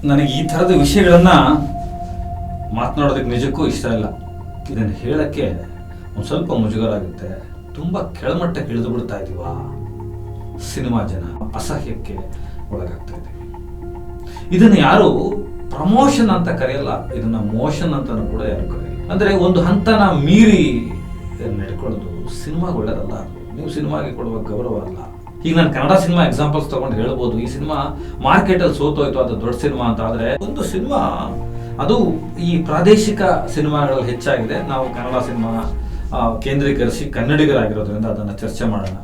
ನನಗೆ ಈ ಥರದ ವಿಷಯಗಳನ್ನು ಮಾತನಾಡೋದಕ್ಕೆ ನಿಜಕ್ಕೂ ಇಷ್ಟ ಇಲ್ಲ. ಇದನ್ನು ಹೇಳೋಕ್ಕೆ ಒಂದು ಸ್ವಲ್ಪ ಮುಜುಗರ ಆಗುತ್ತೆ. ತುಂಬ ಕೆಳಮಟ್ಟಕ್ಕೆ ಇಳಿದು ಬಿಡ್ತಾ ಇದ್ದೀವ ಸಿನಿಮಾ ಜನ, ಅಸಹ್ಯಕ್ಕೆ ಒಳಗಾಗ್ತಾ ಇದ್ದೀವಿ. ಇದನ್ನು ಯಾರು ಪ್ರಮೋಷನ್ ಅಂತ ಕರೆಯಲ್ಲ, ಇದನ್ನ ಮೋಷನ್ ಅಂತಲೂ ಕೂಡ ಯಾರು ಕರೆಯಲ್ಲ. ಅಂದರೆ ಒಂದು ಹಂತನ ಮೀರಿ ನಡ್ಕೊಳ್ಳೋದು ಸಿನಿಮಾಗೆ ಒಳ್ಳೆಯದಲ್ಲ. ನೀವು ಸಿನಿಮಾಗೆ ಕೊಡುವ ಗೌರವ ಅಲ್ಲ. ಈಗ ನಾನು ಕನ್ನಡ ಸಿನಿಮಾ ಎಕ್ಸಾಂಪಲ್ಸ್ ತಗೊಂಡು ಹೇಳ್ಬೋದು, ಈ ಸಿನಿಮಾ ಮಾರ್ಕೆಟಲ್ಲಿ ಸೋತೋಯ್ತು, ಅದು ದೊಡ್ಡ ಸಿನಿಮಾ ಅಂತ. ಆದರೆ ಒಂದು ಸಿನಿಮಾ ಅದು ಈ ಪ್ರಾದೇಶಿಕ ಸಿನಿಮಾಗಳಲ್ಲಿ ಹೆಚ್ಚಾಗಿದೆ. ನಾವು ಕನ್ನಡ ಸಿನಿಮಾ ಕೇಂದ್ರೀಕರಿಸಿ ಕನ್ನಡಿಗರಾಗಿರೋದ್ರಿಂದ ಅದನ್ನು ಚರ್ಚೆ ಮಾಡೋಣ.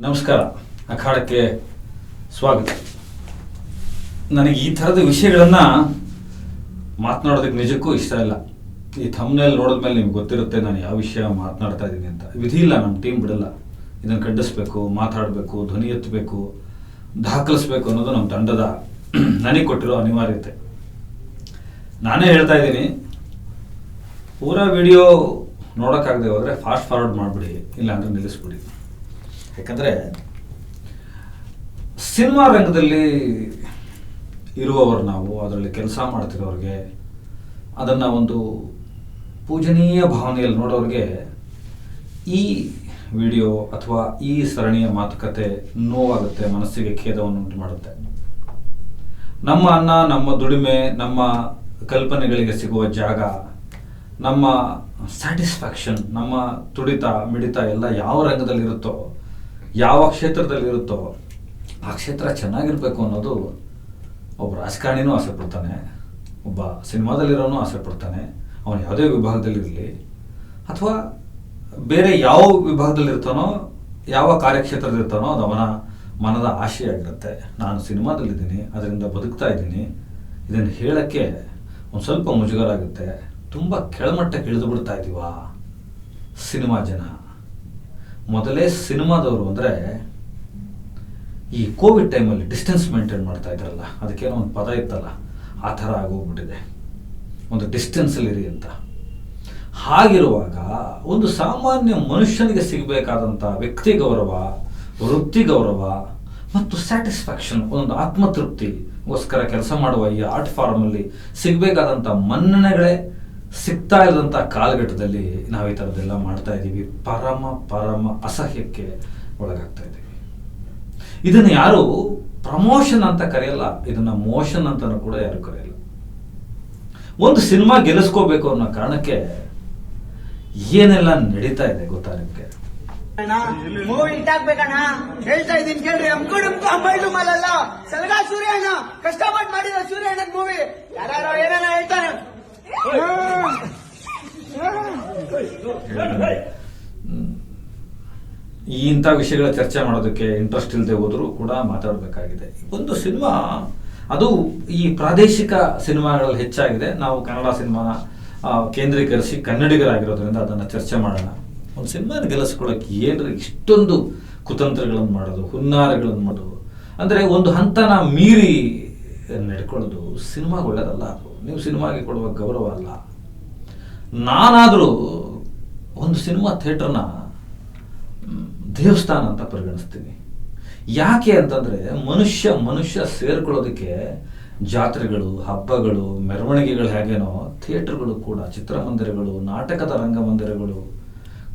ನಮಸ್ಕಾರ, ಅಖಾಡಕ್ಕೆ ಸ್ವಾಗತ. ನನಗೆ ಈ ಥರದ ವಿಷಯಗಳನ್ನು ಮಾತನಾಡೋದಕ್ಕೆ ನಿಜಕ್ಕೂ ಇಷ್ಟ ಇಲ್ಲ. ಈ ಥಂಬ್ನೇಲ್ ನೋಡಿದ್ಮೇಲೆ ನಿಮ್ಗೆ ಗೊತ್ತಿರುತ್ತೆ ನಾನು ಯಾವ ವಿಷಯ ಮಾತನಾಡ್ತಾ ಇದ್ದೀನಿ ಅಂತ. ವಿಧಿ ಇಲ್ಲ, ನಮ್ಮ ಟೀಮ್ ಬಿಡಲ್ಲ. ಇದನ್ನು ಖಂಡಿಸ್ಬೇಕು, ಮಾತಾಡಬೇಕು, ಧ್ವನಿ ಎತ್ತಬೇಕು, ದಾಖಲಿಸ್ಬೇಕು ಅನ್ನೋದು ನಮ್ಮ ತಂಡದ ನನಗೆ ಕೊಟ್ಟಿರೋ ಅನಿವಾರ್ಯತೆ. ನಾನೇ ಹೇಳ್ತಾ ಇದ್ದೀನಿ, ಪೂರಾ ವಿಡಿಯೋ ನೋಡೋಕ್ಕಾಗದೆ ಹೋದರೆ ಫಾಸ್ಟ್ ಫಾರ್ವರ್ಡ್ ಮಾಡಿಬಿಡಿ, ಇಲ್ಲಾಂದರೆ ನಿಲ್ಲಿಸ್ಬಿಡಿ. ಯಾಕಂದರೆ ಸಿನಿಮಾ ರಂಗದಲ್ಲಿ ಇರುವವರು ನಾವು, ಅದರಲ್ಲಿ ಕೆಲಸ ಮಾಡ್ತಿರೋರಿಗೆ, ಅದನ್ನು ಒಂದು ಪೂಜನೀಯ ಭಾವನೆಯಲ್ಲಿ ನೋಡೋರಿಗೆ ಈ ವಿಡಿಯೋ ಅಥವಾ ಈ ಸರಣಿಯ ಮಾತುಕತೆ ನೋವಾಗುತ್ತೆ, ಮನಸ್ಸಿಗೆ ಖೇದವನ್ನು ಉಂಟು ಮಾಡುತ್ತೆ. ನಮ್ಮ ಅನ್ನ, ನಮ್ಮ ದುಡಿಮೆ, ನಮ್ಮ ಕಲ್ಪನೆಗಳಿಗೆ ಸಿಗುವ ಜಾಗ, ನಮ್ಮ ಸ್ಯಾಟಿಸ್ಫ್ಯಾಕ್ಷನ್, ನಮ್ಮ ತುಡಿತ ಮಿಡಿತ ಎಲ್ಲ ಯಾವ ರಂಗದಲ್ಲಿರುತ್ತೋ, ಯಾವ ಕ್ಷೇತ್ರದಲ್ಲಿರುತ್ತೋ ಆ ಕ್ಷೇತ್ರ ಚೆನ್ನಾಗಿರಬೇಕು ಅನ್ನೋದು ಒಬ್ಬ ರಾಜಕಾರಣಿನೂ ಆಸೆ ಪಡ್ತಾನೆ, ಒಬ್ಬ ಸಿನಿಮಾದಲ್ಲಿರೋನು ಆಸೆ ಪಡ್ತಾನೆ. ಅವನು ಯಾವುದೇ ವಿಭಾಗದಲ್ಲಿರಲಿ ಅಥವಾ ಬೇರೆ ಯಾವ ವಿಭಾಗದಲ್ಲಿರ್ತಾನೋ, ಯಾವ ಕಾರ್ಯಕ್ಷೇತ್ರದಲ್ಲಿರ್ತಾನೋ ಅದು ಅವನ ಮನದ ಆಶೆ ಆಗಿರುತ್ತೆ. ನಾನು ಸಿನಿಮಾದಲ್ಲಿದ್ದೀನಿ, ಅದರಿಂದ ಬದುಕ್ತಾ ಇದ್ದೀನಿ. ಇದನ್ನು ಹೇಳೋಕ್ಕೆ ಒಂದು ಸ್ವಲ್ಪ ಮುಜುಗರ ಆಗುತ್ತೆ. ತುಂಬ ಕೆಳಮಟ್ಟಕ್ಕೆ ಇಳಿದು ಬಿಡ್ತಾ ಇದ್ದೀವ ಸಿನಿಮಾ ಜನ. ಮೊದಲೇ ಸಿನಿಮಾದವರು ಅಂದರೆ ಈ ಕೋವಿಡ್ ಟೈಮಲ್ಲಿ ಡಿಸ್ಟೆನ್ಸ್ ಮೇಂಟೈನ್ ಮಾಡ್ತಾ ಇದ್ರಲ್ಲ, ಅದಕ್ಕೇನೋ ಒಂದು ಪದ ಇತ್ತಲ್ಲ, ಆ ಥರ ಆಗೋಗ್ಬಿಟ್ಟಿದೆ. ಒಂದು ಡಿಸ್ಟೆನ್ಸಲ್ಲಿರಿ ಅಂತ. ಹಾಗಿರುವಾಗ ಒಂದು ಸಾಮಾನ್ಯ ಮನುಷ್ಯನಿಗೆ ಸಿಗಬೇಕಾದಂಥ ವ್ಯಕ್ತಿ ಗೌರವ, ವೃತ್ತಿ ಗೌರವ ಮತ್ತು ಸ್ಯಾಟಿಸ್ಫ್ಯಾಕ್ಷನ್, ಒಂದು ಆತ್ಮತೃಪ್ತಿಗೋಸ್ಕರ ಕೆಲಸ ಮಾಡುವ ಈ ಆರ್ಟ್ ಫಾರ್ಮಲ್ಲಿ ಸಿಗಬೇಕಾದಂಥ ಮನ್ನಣೆಗಳೇ ಸಿಗ್ತಾ ಇಲ್ಲದಂಥ ಕಾಲಘಟ್ಟದಲ್ಲಿ ನಾವು ಈ ಥರದ್ದೆಲ್ಲ ಮಾಡ್ತಾ ಇದ್ದೀವಿ. ಪರಮ ಅಸಹ್ಯಕ್ಕೆ ಒಳಗಾಗ್ತಾ ಇದ್ದೀವಿ. ಇದನ್ನು ಯಾರು ಪ್ರಮೋಷನ್ ಅಂತ ಕರೆಯಲ್ಲ, ಇದನ್ನ ಮೋಷನ್ ಅಂತಲೂ ಕೂಡ ಯಾರು ಕರೆಯಲ್ಲ. ಒಂದು ಸಿನಿಮಾ ಗೆಲ್ಲಿಸ್ಕೋಬೇಕು ಅನ್ನೋ ಕಾರಣಕ್ಕೆ ಏನೆಲ್ಲ ನಡೀತಾ ಇದೆ ಗೊತ್ತಾ ನಿಮ್ಗೆ? ಮೂವಿ ಹಿಟ್ ಆಗ್ಬೇಕಣ್ಣ, ಹೇಳ್ತಾ ಇದೀನಿ ಕೇಳ್ರಿ. ಅಂಬೈಡು ಮಾಡಲ್ಲ, ಸಲಗಾ ಸೂರ್ಯ ಅಣ್ಣ ಕಷ್ಟಪಟ್ಟು ಮಾಡಿದ ಸೂರ್ಯ ಅಣ್ಣದ ಮೂವಿ. ಯಾರು ಏನಾರ ಹೇಳ್ತಾನೆ. ಇಂಥ ವಿಷಯಗಳ ಚರ್ಚೆ ಮಾಡೋದಕ್ಕೆ ಇಂಟ್ರೆಸ್ಟ್ ಇಲ್ಲದೆ ಹೋದರೂ ಕೂಡ ಮಾತಾಡಬೇಕಾಗಿದೆ. ಒಂದು ಸಿನಿಮಾ ಅದು ಈ ಪ್ರಾದೇಶಿಕ ಸಿನಿಮಾಗಳಲ್ಲಿ ಹೆಚ್ಚಾಗಿದೆ. ನಾವು ಕನ್ನಡ ಸಿನಿಮಾ ಕೇಂದ್ರೀಕರಿಸಿ ಕನ್ನಡಿಗರಾಗಿರೋದ್ರಿಂದ ಅದನ್ನು ಚರ್ಚೆ ಮಾಡೋಣ. ಒಂದು ಸಿನಿಮಾನ ಗೆಲ್ಲಿಸ್ಕೊಳ್ಳೋಕೆ ಏನ್ರಿ ಇಷ್ಟೊಂದು ಕುತಂತ್ರಗಳನ್ನು ಮಾಡೋದು, ಹುನ್ನಾರಗಳನ್ನು ಮಾಡೋದು. ಅಂದರೆ ಒಂದು ಹಂತನ ಮೀರಿ ನಡ್ಕೊಳ್ಳೋದು ಸಿನಿಮಾಗೆ ಒಳ್ಳೆಯದಲ್ಲ. ಅದು ನೀವು ಸಿನಿಮಾಗೆ ಕೊಡುವ ಗೌರವ ಅಲ್ಲ. ನಾನಾದರೂ ಒಂದು ಸಿನಿಮಾ ಥಿಯೇಟರ್ನ ದೇವಸ್ಥಾನ ಅಂತ ಪರಿಗಣಿಸ್ತೀನಿ. ಯಾಕೆ ಅಂತಂದರೆ ಮನುಷ್ಯ ಸೇರ್ಕೊಳ್ಳೋದಕ್ಕೆ ಜಾತ್ರೆಗಳು, ಹಬ್ಬಗಳು, ಮೆರವಣಿಗೆಗಳು ಹೇಗೇನೋ ಥಿಯೇಟರ್ಗಳು ಕೂಡ, ಚಿತ್ರಮಂದಿರಗಳು, ನಾಟಕದ ರಂಗಮಂದಿರಗಳು,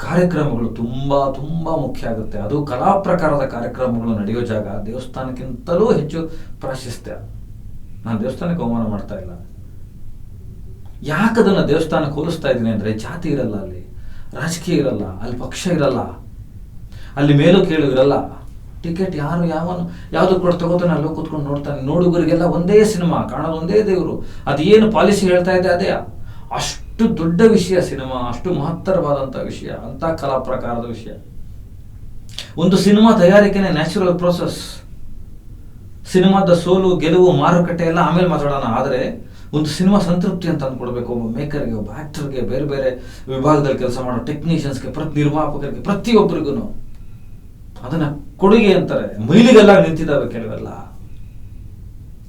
ಕಾರ್ಯಕ್ರಮಗಳು ತುಂಬ ತುಂಬ ಮುಖ್ಯ ಆಗುತ್ತೆ. ಅದು ಕಲಾ ಪ್ರಕಾರದ ಕಾರ್ಯಕ್ರಮಗಳು ನಡೆಯೋ ಜಾಗ ದೇವಸ್ಥಾನಕ್ಕಿಂತಲೂ ಹೆಚ್ಚು ಪ್ರಾಶಸ್ತ್ಯ. ನಾನು ದೇವಸ್ಥಾನಕ್ಕೆ ಅವಮಾನ ಮಾಡ್ತಾ ಇಲ್ಲ. ಯಾಕದನ್ನು ದೇವಸ್ಥಾನಕ್ಕೆ ಹೋಲಿಸ್ತಾ ಇದ್ದೀನಿ ಅಂದರೆ, ಜಾತಿ ಇರಲ್ಲ ಅಲ್ಲಿ, ರಾಜಕೀಯ ಇರಲ್ಲ ಅಲ್ಲಿ, ಪಕ್ಷ ಇರಲ್ಲ ಅಲ್ಲಿ, ಮೇಲು ಕೇಳು ಇರಲ್ಲ. ಟಿಕೆಟ್ ಯಾವುದು ಕೊಟ್ಟು ತಗೋತಾನೆ ಅಲ್ಲೋ ಕೂತ್ಕೊಂಡು ನೋಡ್ತಾನೆ. ನೋಡುಗರಿಗೆಲ್ಲ ಒಂದೇ ಸಿನಿಮಾ, ಕಾಣೋದು ಒಂದೇ ದೇವರು. ಅದೇನು ಪಾಲಿಸಿ ಹೇಳ್ತಾ ಇದೆ ಅದೇ. ಅಷ್ಟು ದೊಡ್ಡ ವಿಷಯ ಸಿನಿಮಾ, ಅಷ್ಟು ಮಹತ್ತರವಾದಂಥ ವಿಷಯ, ಅಂಥ ಕಲಾ ಪ್ರಕಾರದ ವಿಷಯ. ಒಂದು ಸಿನಿಮಾ ತಯಾರಿಕೆನೇ ನ್ಯಾಚುರಲ್ ಪ್ರೋಸೆಸ್. ಸಿನಿಮಾದ ಸೋಲು ಗೆಲುವು ಮಾರುಕಟ್ಟೆ ಎಲ್ಲ ಆಮೇಲೆ ಮಾತಾಡೋಣ. ಆದರೆ ಒಂದು ಸಿನಿಮಾ ಸಂತೃಪ್ತಿ ಅಂತ ಅಂದ್ಕೊಡ್ಬೇಕು. ಒಬ್ಬ ಮೇಕರ್ಗೆ, ಒಬ್ಬ ಆ್ಯಕ್ಟರ್ಗೆ, ಬೇರೆ ಬೇರೆ ವಿಭಾಗದಲ್ಲಿ ಕೆಲಸ ಮಾಡೋ ಟೆಕ್ನಿಷಿಯನ್ಸ್ಗೆ, ನಿರ್ಮಾಪಕರಿಗೆ, ಪ್ರತಿಯೊಬ್ಬರಿಗೂ ಅದನ್ನು ಕೊಡುಗೆ ಅಂತಾರೆ. ಮೈಲಿಗೆಲ್ಲ ನಿಂತಿದ್ದಾವೆ ಕೆಲವೆಲ್ಲ.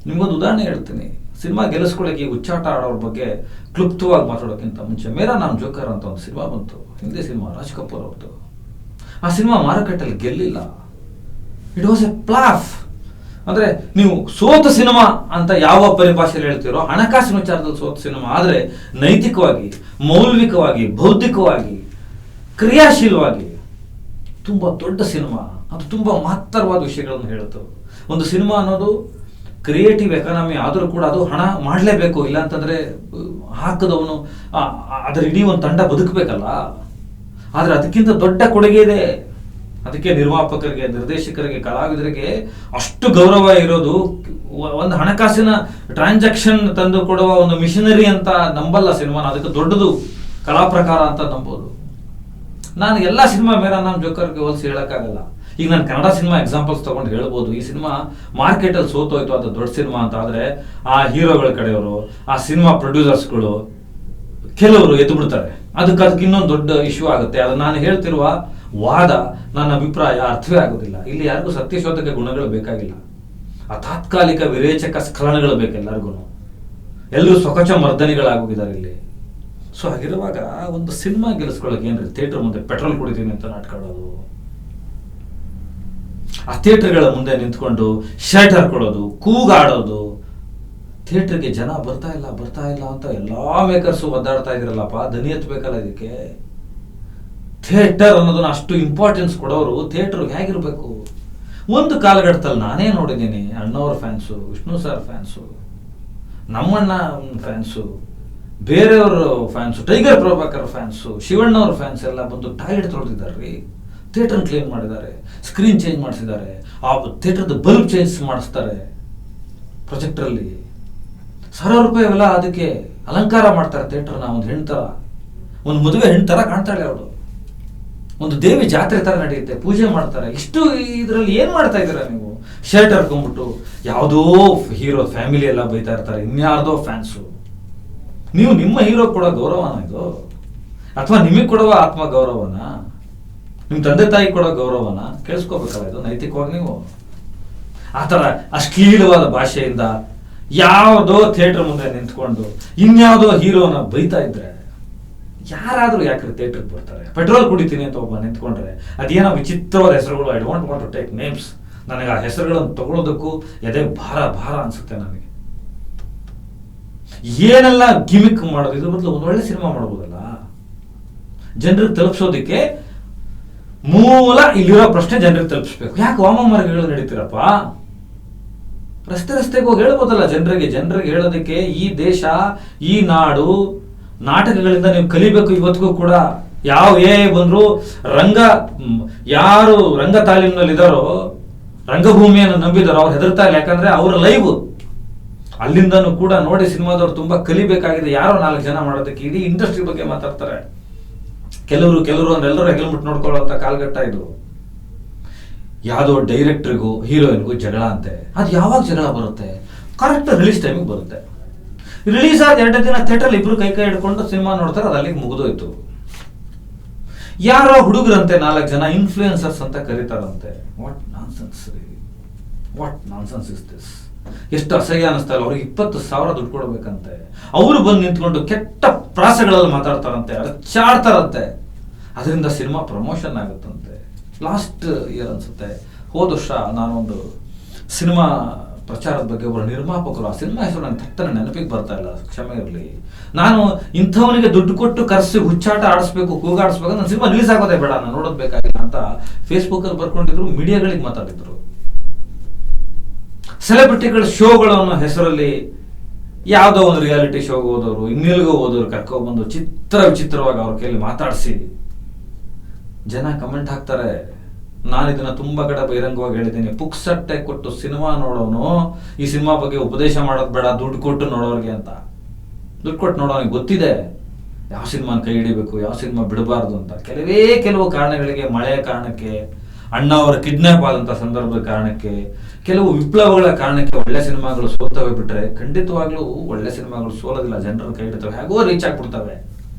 ನಿಮ್ಗೊಂದು ಉದಾಹರಣೆ ಹೇಳ್ತೀನಿ. ಸಿನಿಮಾ ಗೆಲ್ಲಿಸ್ಕೊಳ್ಳೋಕೆ ಈ ಹುಚ್ಚಾಟ ಆಡೋರ ಬಗ್ಗೆ ಕ್ಲುಪ್ತವಾಗಿ ಮಾತಾಡೋಕ್ಕಿಂತ ಮುಂಚೆ ಮೇರಾ ನಾಮ್ ಜೋಕರ್ ಅಂತ ಒಂದು ಸಿನಿಮಾ ಬಂತು, ಹಿಂದಿ ಸಿನಿಮಾ, ರಾಜ್ ಕಪೂರ್ ಅವ್ರದ್ದು. ಆ ಸಿನಿಮಾ ಮಾರುಕಟ್ಟೆಯಲ್ಲಿ ಗೆಲ್ಲಿಲ್ಲ. It was a flop. ಅಂದ್ರೆ ನೀವು ಸೋತ ಸಿನಿಮಾ ಅಂತ ಯಾವ ಪರಿಭಾಷೆಯಲ್ಲಿ ಹೇಳ್ತೀರೋ, ಹಣಕಾಸಿನ ವಿಚಾರದಲ್ಲಿ ಸೋತ ಸಿನಿಮಾ. ಆದರೆ ನೈತಿಕವಾಗಿ, ಮೌಲ್ವಿಕವಾಗಿ, ಬೌದ್ಧಿಕವಾಗಿ, ಕ್ರಿಯಾಶೀಲವಾಗಿ ತುಂಬಾ ದೊಡ್ಡ ಸಿನಿಮಾ. ಅದು ತುಂಬಾ ಮಹತ್ತರವಾದ ವಿಷಯಗಳನ್ನು ಹೇಳುತ್ತೆ. ಒಂದು ಸಿನಿಮಾ ಅನ್ನೋದು ಕ್ರಿಯೇಟಿವ್ ಎಕಾನಮಿ ಆದರೂ ಕೂಡ ಅದು ಹಣ ಮಾಡಲೇಬೇಕು. ಇಲ್ಲ ಅಂತಂದ್ರೆ ಹಾಕದವನು ಅದರ ಇಡೀ ಒಂದು ತಂಡ ಬದುಕಬೇಕಲ್ಲ. ಆದ್ರೆ ಅದಕ್ಕಿಂತ ದೊಡ್ಡ ಕೊಡುಗೆ ಇದೆ. ಅದಕ್ಕೆ ನಿರ್ಮಾಪಕರಿಗೆ, ನಿರ್ದೇಶಕರಿಗೆ, ಕಲಾವಿದರಿಗೆ ಅಷ್ಟು ಗೌರವ ಇರೋದು. ಒಂದು ಹಣಕಾಸಿನ ಟ್ರಾನ್ಸಾಕ್ಷನ್ ತಂದು ಕೊಡುವ ಒಂದು ಮಿಷನರಿ ಅಂತ ನಂಬಲ್ಲ ಸಿನಿಮಾನ, ಅದಕ್ಕೆ ದೊಡ್ಡದು ಕಲಾ ಪ್ರಕಾರ ಅಂತ ನಂಬೋದು. ನಾನು ಎಲ್ಲ ಸಿನಿಮಾ ಮೇರಾ ನಾಮ್ ಜೋಕರ್ಗೆ ಹೋಲಿಸಿ ಹೇಳಕ್ಕಾಗಲ್ಲ. ಈಗ ನಾನು ಕನ್ನಡ ಸಿನಿಮಾ ಎಕ್ಸಾಂಪಲ್ಸ್ ತಗೊಂಡು ಹೇಳ್ಬೋದು. ಈ ಸಿನಿಮಾ ಮಾರ್ಕೆಟಲ್ಲಿ ಸೋತೋಯ್ತು, ಅದು ದೊಡ್ಡ ಸಿನಿಮಾ ಅಂತ. ಆದ್ರೆ ಆ ಹೀರೋಗಳ ಕಡೆಯವರು, ಆ ಸಿನಿಮಾ ಪ್ರೊಡ್ಯೂಸರ್ಸ್ಗಳು ಕೆಲವರು ಎದ್ದು ಬಿಡ್ತಾರೆ. ಅದಕ್ಕೆ ಇನ್ನೊಂದು ದೊಡ್ಡ ಇಶ್ಯೂ ಆಗುತ್ತೆ. ಅದು ನಾನು ಹೇಳ್ತಿರುವ ವಾದ, ನನ್ನ ಅಭಿಪ್ರಾಯ ಅರ್ಥವೇ ಆಗೋದಿಲ್ಲ. ಇಲ್ಲಿ ಯಾರಿಗೂ ಸತ್ಯಶೋಧಕ ಗುಣಗಳು ಬೇಕಾಗಿಲ್ಲ. ಆ ತಾತ್ಕಾಲಿಕ ವಿರೇಚಕ ಸ್ಖಲನಗಳು ಬೇಕು ಎಲ್ಲರಿಗೂ. ಎಲ್ಲರೂ ಸ್ವಕಚ ಮರ್ದನಿಗಳಾಗೋಗಿದ್ದಾರೆ ಇಲ್ಲಿ. ಸೊ ಹಾಗಿರುವಾಗ ಒಂದು ಸಿನಿಮಾ ಗೆಲ್ಲಿಸ್ಕೊಳ್ಳೋಕೆ ಏನ್ರಿ ಥಿಯೇಟರ್ ಮುಂದೆ ಪೆಟ್ರೋಲ್ ಕುಡಿತೀನಿ ಅಂತ ನಾಟ್ಕೊಳ್ಳೋದು, ಆ ಥಿಯೇಟರ್ಗಳ ಮುಂದೆ ನಿಂತ್ಕೊಂಡು ಶರ್ಟ್ ಹಾಕೊಳ್ಳೋದು, ಕೂಗಾಡೋದು. ಥಿಯೇಟರ್ಗೆ ಜನ ಬರ್ತಾ ಇಲ್ಲ ಅಂತ ಎಲ್ಲಾ ಮೇಕರ್ಸು ಒದ್ದಾಡ್ತಾ ಇದ್ರಲ್ಲಪ್ಪ. ದನಿ ಎತ್ತಬೇಕಲ್ಲ ಇದಕ್ಕೆ. ಥಿಯೇಟರ್ ಅನ್ನೋದನ್ನ ಅಷ್ಟು ಇಂಪಾರ್ಟೆನ್ಸ್ ಕೊಡೋರು ಥಿಯೇಟರ್ಗೆ ಹೇಗಿರ್ಬೇಕು? ಒಂದು ಕಾಲಘಟ್ಟದಲ್ಲಿ ನಾನೇ ನೋಡಿದ್ದೀನಿ, ಅಣ್ಣವ್ರ ಫ್ಯಾನ್ಸು, ವಿಷ್ಣು ಸರ್ ಫ್ಯಾನ್ಸು, ನಮ್ಮಣ್ಣ ಫ್ಯಾನ್ಸು, ಬೇರೆಯವ್ರ ಫ್ಯಾನ್ಸು, ಟೈಗರ್ ಪ್ರಭಾಕರ್ ಫ್ಯಾನ್ಸು, ಶಿವಣ್ಣವ್ರ ಫ್ಯಾನ್ಸ್ ಎಲ್ಲ ಬಂದು ಟಾಯ್ಲೆಟ್ ತೊಳೆದಿದ್ದಾರೆ, ಥಿಯೇಟರ್ ಕ್ಲೀನ್ ಮಾಡಿದ್ದಾರೆ, ಸ್ಕ್ರೀನ್ ಚೇಂಜ್ ಮಾಡಿಸಿದ್ದಾರೆ, ಆ ಥಿಯೇಟರ್ದ ಬಲ್ಬ್ ಚೇಂಜ್ ಮಾಡಿಸ್ತಾರೆ, ಪ್ರೊಜೆಕ್ಟರಲ್ಲಿ ₹1,000 ಅವೆಲ್ಲ ಅದಕ್ಕೆ ಅಲಂಕಾರ ಮಾಡ್ತಾರೆ ಥಿಯೇಟರ್ನ. ಒಂದು ಹೆಣ್ತರ, ಒಂದು ಮದುವೆ ಹೆಣ್ತರ ಕಾಣ್ತಾಳೆ ಅವಳು. ಒಂದು ದೇವಿ ಜಾತ್ರೆ ತರ ನಡೆಯುತ್ತೆ, ಪೂಜೆ ಮಾಡ್ತಾರೆ. ಇಷ್ಟು ಇದರಲ್ಲಿ ಏನ್ ಮಾಡ್ತಾ ಇದ್ದೀರಾ ನೀವು? ಶರ್ಟ್ ಹರ್ಕೊಂಡ್ಬಿಟ್ಟು ಯಾವುದೋ ಹೀರೋ ಫ್ಯಾಮಿಲಿ ಎಲ್ಲ ಬೈತಾ ಇರ್ತಾರೆ, ಇನ್ಯಾರ್ದೋ ಫ್ಯಾನ್ಸು. ನೀವು ನಿಮ್ಮ ಹೀರೋ ಕೊಡೋ ಗೌರವನ ಇದು? ಅಥವಾ ನಿಮಗೆ ಕೊಡುವ ಆತ್ಮ ಗೌರವನ, ನಿಮ್ಮ ತಂದೆ ತಾಯಿ ಕೊಡೋ ಗೌರವನ? ಕೇಳಿಸ್ಕೋಬೇಕಲ್ಲ ಇದು ನೈತಿಕವಾಗಿ. ನೀವು ಆ ಥರ ಅಶ್ಲೀಲವಾದ ಭಾಷೆಯಿಂದ ಯಾವುದೋ ಥಿಯೇಟರ್ ಮುಂದೆ ನಿಂತ್ಕೊಂಡು ಇನ್ಯಾವುದೋ ಹೀರೋನ ಬೈತಾ ಇದ್ರೆ ಯಾರಾದ್ರೂ ಯಾಕ್ರಿ ಥಿಯೇಟರ್ಗೆ ಬರ್ತಾರೆ? ಪೆಟ್ರೋಲ್ ಕುಡಿತೀನಿ ಅಂತ ಒಬ್ಬ ನಿಂತ್ಕೊಂಡ್ರೆ ಅದೇನೋ ವಿಚಿತ್ರವಾದ ಹೆಸರುಗಳು, I don't want to take names. ನನಗೆ ಆ ಹೆಸರುಗಳನ್ನು ತಗೊಳ್ಳೋದಕ್ಕೂ ಎದೆ ಭಾರ ಅನ್ಸುತ್ತೆ ನನಗೆ. ಏನೆಲ್ಲ ಗಿಮಿಕ್ ಮಾಡೋದು, ಇದ್ರ ಬದಲು ಒಂದು ಒಳ್ಳೆ ಸಿನಿಮಾ ಮಾಡ್ಬೋದಲ್ಲ ಜನರಿಗೆ ತಲುಪಿಸೋದಿಕ್ಕೆ. ಮೂಲ ಇಲ್ಲಿರೋ ಪ್ರಶ್ನೆ ಜನರಿಗೆ ತಲುಪಿಸ್ಬೇಕು. ಯಾಕೆ ವಾಮಮಾರ್ಗಗಳು ನಡೀತೀರಪ್ಪ? ರಸ್ತೆಗೆ ಹೋಗಿ ಹೇಳ್ಬೋದಲ್ಲ ಜನರಿಗೆ ಹೇಳೋದಕ್ಕೆ. ಈ ದೇಶ, ಈ ನಾಡು ನಾಟಕಗಳಿಂದ ನೀವು ಕಲಿಬೇಕು. ಇವತ್ತಿಗೂ ಕೂಡ ಯಾವ ಬಂದ್ರು ಯಾರು ರಂಗ ತಾಲೀಮಿನಲ್ಲಿ ಇದಾರೋ, ರಂಗಭೂಮಿಯನ್ನು ನಂಬಿದಾರೋ ಅವ್ರು ಹೆದರ್ತಾ ಇಲ್ಲ. ಯಾಕಂದ್ರೆ ಅವ್ರ ಲೈವ್ ಅಲ್ಲಿಂದನೂ ಕೂಡ ನೋಡಿ ಸಿನಿಮಾದವ್ರು ತುಂಬಾ ಕಲಿಬೇಕಾಗಿದೆ. ಯಾರೋ 4 ಜನ ಮಾಡೋದಕ್ಕೆ ಇಡೀ ಇಂಡಸ್ಟ್ರಿ ಬಗ್ಗೆ ಮಾತಾಡ್ತಾರೆ. ಕೆಲವರು ಅಂದ್ರೆ ಎಲ್ಲರೂ ಹೆಗಲ್ಮುಟ್ ನೋಡ್ಕೊಳ್ಳುವಂತ ಕಾಲ್ಗಟ್ಟ ಇದು. ಯಾವುದೋ ಡೈರೆಕ್ಟರ್ಗೂ ಹೀರೋಯಿನ್ಗೂ ಜಗಳ ಅಂತೆ. ಅದು ಯಾವಾಗ ಜಗಳ ಬರುತ್ತೆ? ಕರೆಕ್ಟ್ ರಿಲೀಸ್ ಟೈಮಿಗೆ ಬರುತ್ತೆ. ರಿಲೀಸ್ ಆದ 2 ದಿನ ಥಿಯೇಟರ್ ಇಬ್ರು ಕೈ ಹಿಡ್ಕೊಂಡು ಸಿನಿಮಾ ನೋಡ್ತಾರೆ, ಅದು ಅಲ್ಲಿಗೆ ಮುಗಿದೋಯ್ತು. ಯಾರೋ ಹುಡುಗರಂತೆ 4 ಜನ ಇನ್ಫ್ಲೂಯೆನ್ಸರ್ಸ್ ಅಂತ ಕರೀತಾರಂತೆ. What nonsense is this? ಎಷ್ಟು ಅಸಹ್ಯ ಅನಿಸ್ತಾ ಇಲ್ಲ. ಅವ್ರಿಗೆ 20,000 ದುಡ್ಡು ಕೊಡ್ಬೇಕಂತೆ. ಅವರು ಬಂದು ನಿಂತ್ಕೊಂಡು ಕೆಟ್ಟ ಪ್ರಾಸಗಳಲ್ಲಿ ಮಾತಾಡ್ತಾರಂತೆ, ಅರ್ಚಾಡ್ತಾರಂತೆ. ಅದರಿಂದ ಸಿನಿಮಾ ಪ್ರಮೋಷನ್ ಆಗುತ್ತಂತೆ. ಲಾಸ್ಟ್ ಇಯರ್ ಅನ್ಸುತ್ತೆ, ಹೋದ ವರ್ಷ ನಾನೊಂದು ಸಿನಿಮಾ ಪ್ರಚಾರದ ಬಗ್ಗೆ ಒಬ್ಬರು ನಿರ್ಮಾಪಕರು, ಆ ಸಿನಿಮಾ ಹೆಸರು ನನಗೆ ತಟ್ಟನೆ ನೆನಪಿಗೆ ಬರ್ತಾ ಇಲ್ಲ, ಕ್ಷಮೆ ಇರಲಿ. ನಾನು ಇಂಥವನಿಗೆ ದುಡ್ಡು ಕೊಟ್ಟು ಕರೆಸಿ ಹುಚ್ಚಾಟ ಆಡಿಸ್ಬೇಕು, ಕೂಗಾಡಿಸ್ಬೇಕು, ನನ್ನ ಸಿನಿಮಾ ರಿಲೀಸ್ ಆಗೋದೇ ಬೇಡ, ನಾನು ನೋಡೋದು ಬೇಕಾಗಿಲ್ಲ ಅಂತ ಫೇಸ್ಬುಕ್ಕಲ್ಲಿ ಬರ್ಕೊಂಡಿದ್ರು, ಮೀಡಿಯಾಗಳಿಗೆ ಮಾತಾಡಿದ್ರು. ಸೆಲೆಬ್ರಿಟಿಗಳ ಶೋಗಳನ್ನು ಹೆಸರಲ್ಲಿ ಯಾವುದೋ ಒಂದು ರಿಯಾಲಿಟಿ ಶೋಗೆ ಹೋದವರು, ಇನ್ನೆಲ್ಗೋ ಹೋದವರು ಕರ್ಕೊಂಡ್ಬಂದು ವಿಚಿತ್ರವಾಗಿ ಅವ್ರ ಕೈಯಲ್ಲಿ ಮಾತಾಡಿಸಿ ಜನ ಕಮೆಂಟ್ ಹಾಕ್ತಾರೆ. ನಾನು ಇದನ್ನ ತುಂಬಾ ಕಡೆ ಬಹಿರಂಗವಾಗಿ ಹೇಳಿದ್ದೀನಿ. ಪುಕ್ಸಟ್ಟೆ ಕೊಟ್ಟು ಸಿನಿಮಾ ನೋಡೋನು ಈ ಸಿನಿಮಾ ಬಗ್ಗೆ ಉಪದೇಶ ಮಾಡೋದು ಬೇಡ, ದುಡ್ಡು ಕೊಟ್ಟು ನೋಡೋರಿಗೆ ಅಂತ. ದುಡ್ಡು ಕೊಟ್ಟು ನೋಡೋನಿಗೆ ಗೊತ್ತಿದೆ ಯಾವ ಸಿನಿಮಾನ ಕೈ ಹಿಡಿಬೇಕು, ಯಾವ ಸಿನಿಮಾ ಬಿಡಬಾರ್ದು ಅಂತ. ಕೆಲವು ಕಾರಣಗಳಿಗೆ, ಮಳೆಯ ಕಾರಣಕ್ಕೆ, ಅಣ್ಣ ಅವರ ಕಿಡ್ನಾಪ್ ಆದಂತ ಸಂದರ್ಭದ ಕಾರಣಕ್ಕೆ, ಕೆಲವು ವಿಪ್ಲವಗಳ ಕಾರಣಕ್ಕೆ ಒಳ್ಳೆ ಸಿನಿಮಾಗಳು ಸೋತವೆ. ಬಿಟ್ರೆ ಖಂಡಿತವಾಗ್ಲೂ ಒಳ್ಳೆ ಸಿನಿಮಾಗಳು ಸೋಲೋದಿಲ್ಲ, ಜನರ ಕೈ ಹಿಡಿತವೆ, ಹೇಗೋ ರೀಚ್ ಆಗ್ಬಿಡ್ತವೆ.